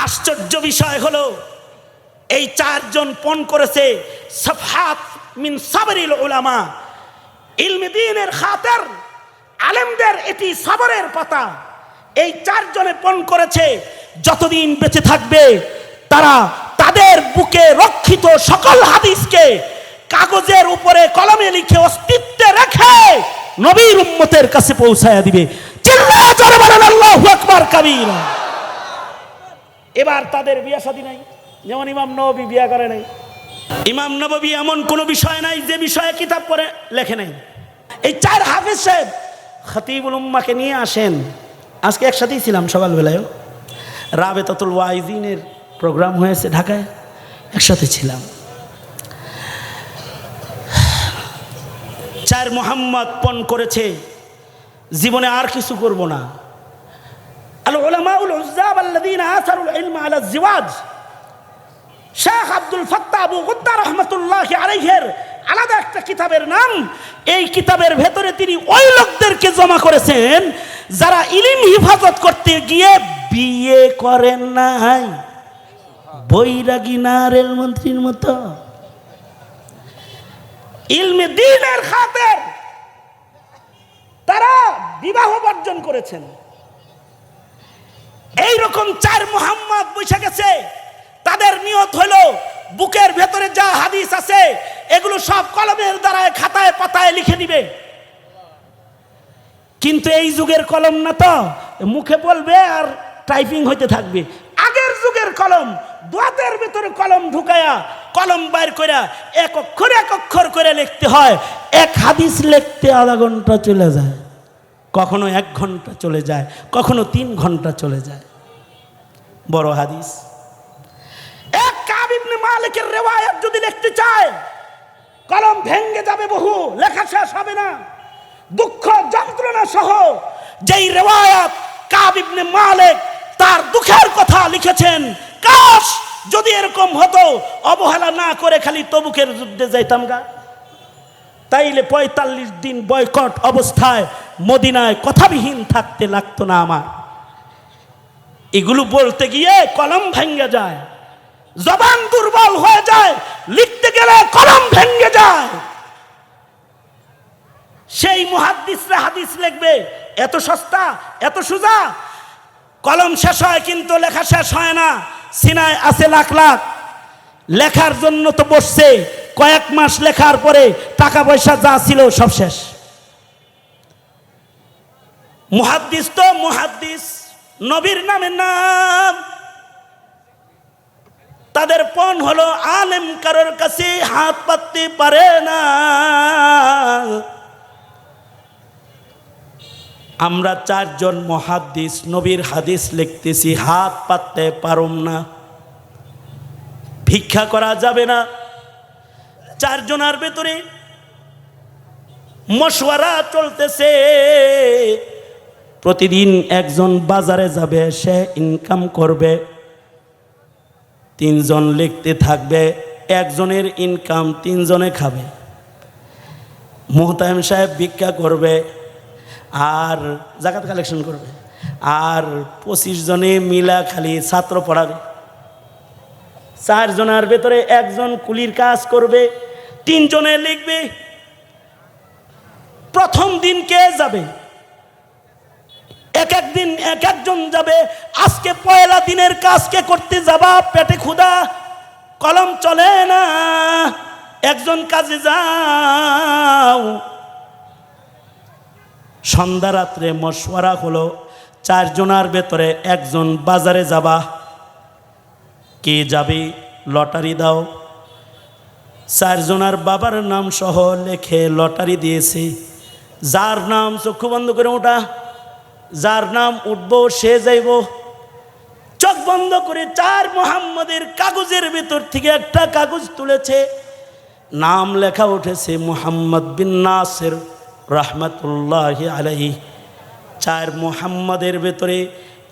আশ্চর্য বিষয় হলো এই 4 জন পণ করেছে সাফহাত মিন সাবরিল উলামা, ইলমে দ্বীনের খাতির আলেমদের এটি সবরের পাতা। এই 4 জনে পণ করেছে যতদিন বেঁচে থাকবে তারা তাদের বুকে রক্ষিত সকল হাদিসকে কাগজের উপরে কলমে লিখে অস্তিত্বে রেখে নবীর উম্মতের কাছে পৌঁছায়া দিবে। চিল্লায়া জোরে বলেন আল্লাহু আকবার কাবীরা। এবার তাদের বিয়ে শাদী নাই, যেমন ইমাম নববী বিয়ে করে নাই। ইমাম নববী এমন কোনো বিষয় নাই যে বিষয়ে কিতাব পড়ে লেখে নাই। এই 4 হাফেজ সাহেব খতিবুল উম্মাহকে নিয়ে আসেন। আজকে একসাথেই ছিলাম সকালবেলায়ও, রাবেতাতুল ওয়াইজিনের প্রোগ্রাম হয়েছে ঢাকায়, একসাথে ছিলাম। 4 মুহাম্মদ পণ করেছে, জীবনে আর কিছু করব না। আল উলামাউল উজ্জাব আল্লাযীনা আসারুল ইলম আলা জিওয়াজ, শেখ আব্দুল ফাত্তাহ আবু গুদ্দা রহমতুল্লাহি আলাইহির আলাদা একটা কিতাবের নাম। এই কিতাবের ভেতরে তিনি ওই লোকদেরকে জমা করেছেন যারা ইলম হিফাজত করতে গিয়ে বিয়ে করেন নাই, বৈরাগী না রেলমন্ত্রীর মতো। ইলমে দ্বীনের খাতির তারা বিবাহ বর্জন করেছেন। এইরকম 4 মুহাম্মদ বসে গেছে, তাদের নিয়ত হলো বুকের ভেতরে যা হাদিস আছে এগুলো সব কলমের দ্বারা খাতায় পাতায় লিখে দিবে। কিন্তু এই যুগের কলম না, তো মুখে বলবে আর টাইপিং হইতে থাকবে। আগের যুগের কলম, দোয়াতের ভেতরে কলম ঢুকায়া কলম বাইর করে এক অক্ষর করে লিখতে হয়। 1 হাদিস লিখতে আধা ঘন্টা চলে যায়, কখনো 1 ঘন্টা চলে যায়, কখনো 3 ঘন্টা চলে যায়। বড় হাদিস এক কাব ইবনে মালিকের রিওয়ায়াত যদি লিখতে চায় কলম ভেঙে যাবে, বহু লেখা শেষ হবে না। দুঃখ যন্ত্রণা সহ যেই রিওয়ায়াত কাব ইবনে মালিক তার দুঃখের কথা লিখেছেন, কাশ যদি এরকম হতো, অবহেলা না করে খালি তবুকের যুদ্ধে যাইতাম গা, তাইলে 45 দিন বয়কট অবস্থায় মদিনায় কথাবিহীন থাকতে লাগতো না আমার। এগুলো বলতে গিয়ে কলম ভেঙে যায়, জবান দুর্বল হয়ে যায়, লিখতে গেলে কলম ভেঙে যায়। সেই মুহাদ্দিসরা হাদিস লিখবে এত সস্তা, এত সোজা। কলম শেষ হয় কিন্তু লেখা শেষ হয় না। সিনায় আছে লাখ লাখ, লেখার জন্য তো বসছে, কয়েক মাস লেখার পরে টাকা পয়সা যা ছিল সব শেষ। মুহাদ্দিস তো মুহাদ্দিস, নবীর নামের নাম। তাদের পণ হলো আলেম কারোর কাছে হাত পাততে পারে না। আমরা চারজন মুহাদ্দিস নবীর হাদিস লিখতেছি, হাত পাততে পারুম না, ভিক্ষা করা যাবে না। চারজনের ভেতরে মশওয়ারা চলতেছে, প্রতিদিন একজন বাজারে যাবে, সে ইনকাম করবে, তিনজন লিখতে থাকবে, একজনের ইনকাম তিনজনে খাবে। মুহতামিম সাহেব ভিক্ষা করবে আর জাকাত কালেকশন করবে, আর 25 জনে মিলা খালি ছাত্র পড়াবে। চারজনের ভেতরে একজন কুলির কাজ করবে, তিনজনে লিখবে। প্রথম দিন কে যাবে? এক একদিন এক একজন যাবে। আজকে পয়লা দিনের কাজ কে করতে যাবা? পেটে ক্ষুধা, কলম চলে না, একজন কাজে যাও। সন্ধ্যা রাত্রে মশওয়ারা হলো, চারজনের ভেতরে একজন বাজারে যাবা। কে যাবে? লটারি দাও। চারজনের বাবার নাম সহ লেখে লটারি দিয়েছে। যার নাম, চক্ষু বন্ধ করে ওঠা, যার নাম উঠবো সে যাইব। চোখ বন্ধ করে 4 মুহাম্মদের কাগজের ভেতর থেকে একটা কাগজ তুলেছে, নাম লেখা উঠেছে মুহাম্মদ বিন নাসির রহমতুল্লাহি আলাইহি। 4 মুহাম্মদের ভেতরে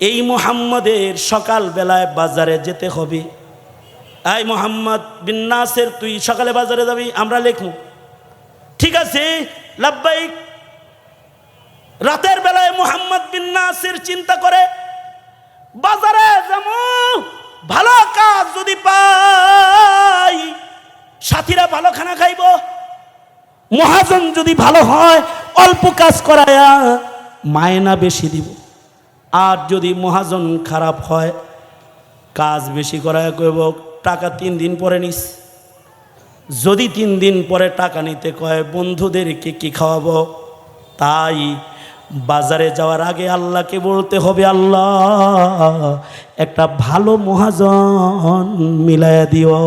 এই মুহাম্মদের সকাল বেলায় বাজারে যেতে হবে। এই মুহাম্মদ বিন নাসির, তুই সকালে বাজারে যাবি, আমরা লিখব। ঠিক আছে, লাব্বাইক। রাতের বেলায় মুহাম্মদ বিন নাসির চিন্তা করে, বাজারে যাবো, ভালো কাজ যদি পাই সাথীরা ভালো খানা খাইব, মহাজন যদি ভালো হয় অল্প কাজ করায়া মায়না বেশি দিব, আর যদি মহাজন খারাপ হয় কাজ বেশি করায়া কইব টাকা 3 দিন পরে নিস। যদি 3 দিন পরে টাকা নিতে কয় বন্ধুদেরকে কি খাওয়াবো? তাই বাজারে যাওয়ার আগে আল্লাহকে বলতে হবে, আল্লাহ একটা ভালো মহাজন মিলায়া দিও।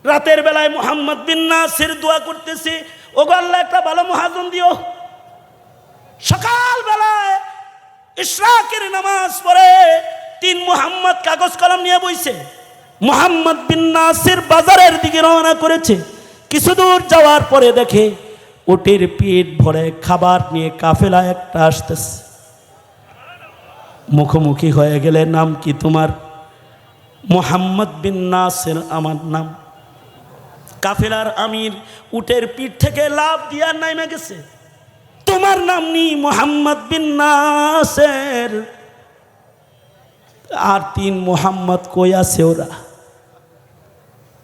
রাতের বেলায় মুহাম্মদ বিন নাসির দোয়া করতেছে, ওগো আল্লাহ একটা ভালো মহাজন দিও। সকাল বেলায় ইশরাকের নামাজ পড়ে 3 মুহাম্মদ কাগজ কলম নিয়ে বইছে। মুহাম্মদ বিন নাসির বাজারের দিকে রওনা করেছে। কিছু দূর যাওয়ার পরে দেখে উটের পিঠ ভরে খাবার নিয়ে কাফেলা একটা আসতেছে। মুখোমুখি হয়ে গেলে, নাম কি তোমার? মুহাম্মদ বিন নাসির আমার নাম। কাফেলার আমির উটের পিঠ থেকে লাফ দিয়া নাইমা গেছে। তোমার নাম নি মুহাম্মদ বিন নাসির? আর 3 মুহাম্মদ কই আছে ওরা?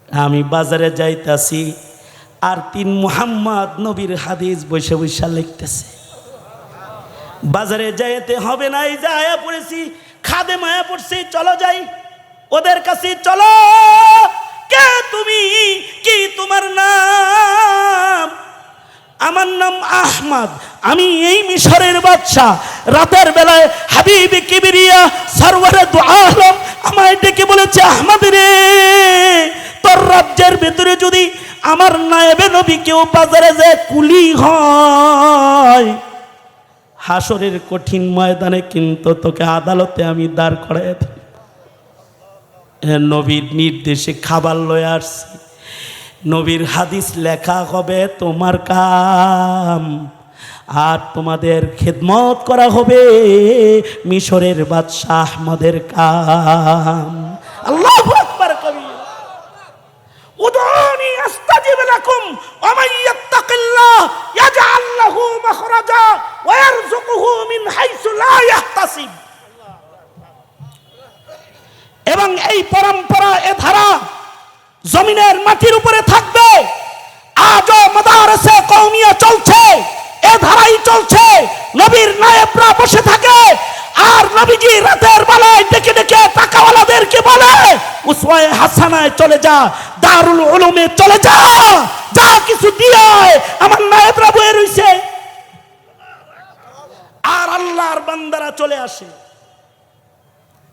আমি বাজারে যাইতাছি, আর 3 মুহাম্মদ নবীর হাদিস বসে বসে লিখতেছে। বাজারে যাইতে হবে না, এই যে আয়া পড়েছি, খাদেম আয়া পড়ছি, চলো যাই ওদের কাছে। চলো, কে তুমি? কি তোমার নাম? আমার নাম আহমদ, আমি এই মিশরের বাদশা। রাতের বেলায় হাবিবে কিবরিয়া সরওয়ারে দু আলম আমায় ডেকে বলেছে, আহমদ রে, তোর রাজ্যের ভেতরে যদি আমার নায়েবে নবী কেউ বাজারে যায় কুলি হয়, হাসরের কঠিন ময়দানে কিন্তু তোকে আদালতে আমি দাঁড় করাই দিই। নবীর নির্দেশে খাবার লয়ে আসছি, নবীর হাদিস লেখা হবে তোমার কাম, আর তোমাদের খেদমত করা হবে মিশরের বাদশাহ আহমদের কাম। আল্লাহু আকবার কবিরা। উদউনি আস্তাজিব লাকুম ওয়া মান ইয়াত্তাকিল্লাহ ইয়াজআল লাহু মাখরাজা ওয়া ইয়ারযুকুহু মিন হাইসু লা ইয়াহতাসিব। এবং এই পরম্পরা, এ ধারা জমিনের মাটির উপরে থাকবে। আজও মাদারসে কওমিয়া চলছে, এ ধারাই চলছে। নবীর নায়েবরা বসে থাকে, আর নবীজি রাতের বেলায় ডেকে ডেকে টাকাওয়ালাদেরকে বলে, উসওয়ায়ে হাসানায় চলে যা, দারুল উলুমে চলে যা, যা কিছু দিয়ে আমার নায়েবরা বয়ে রইছে। আল্লাহর বান্দারা চলে আসে।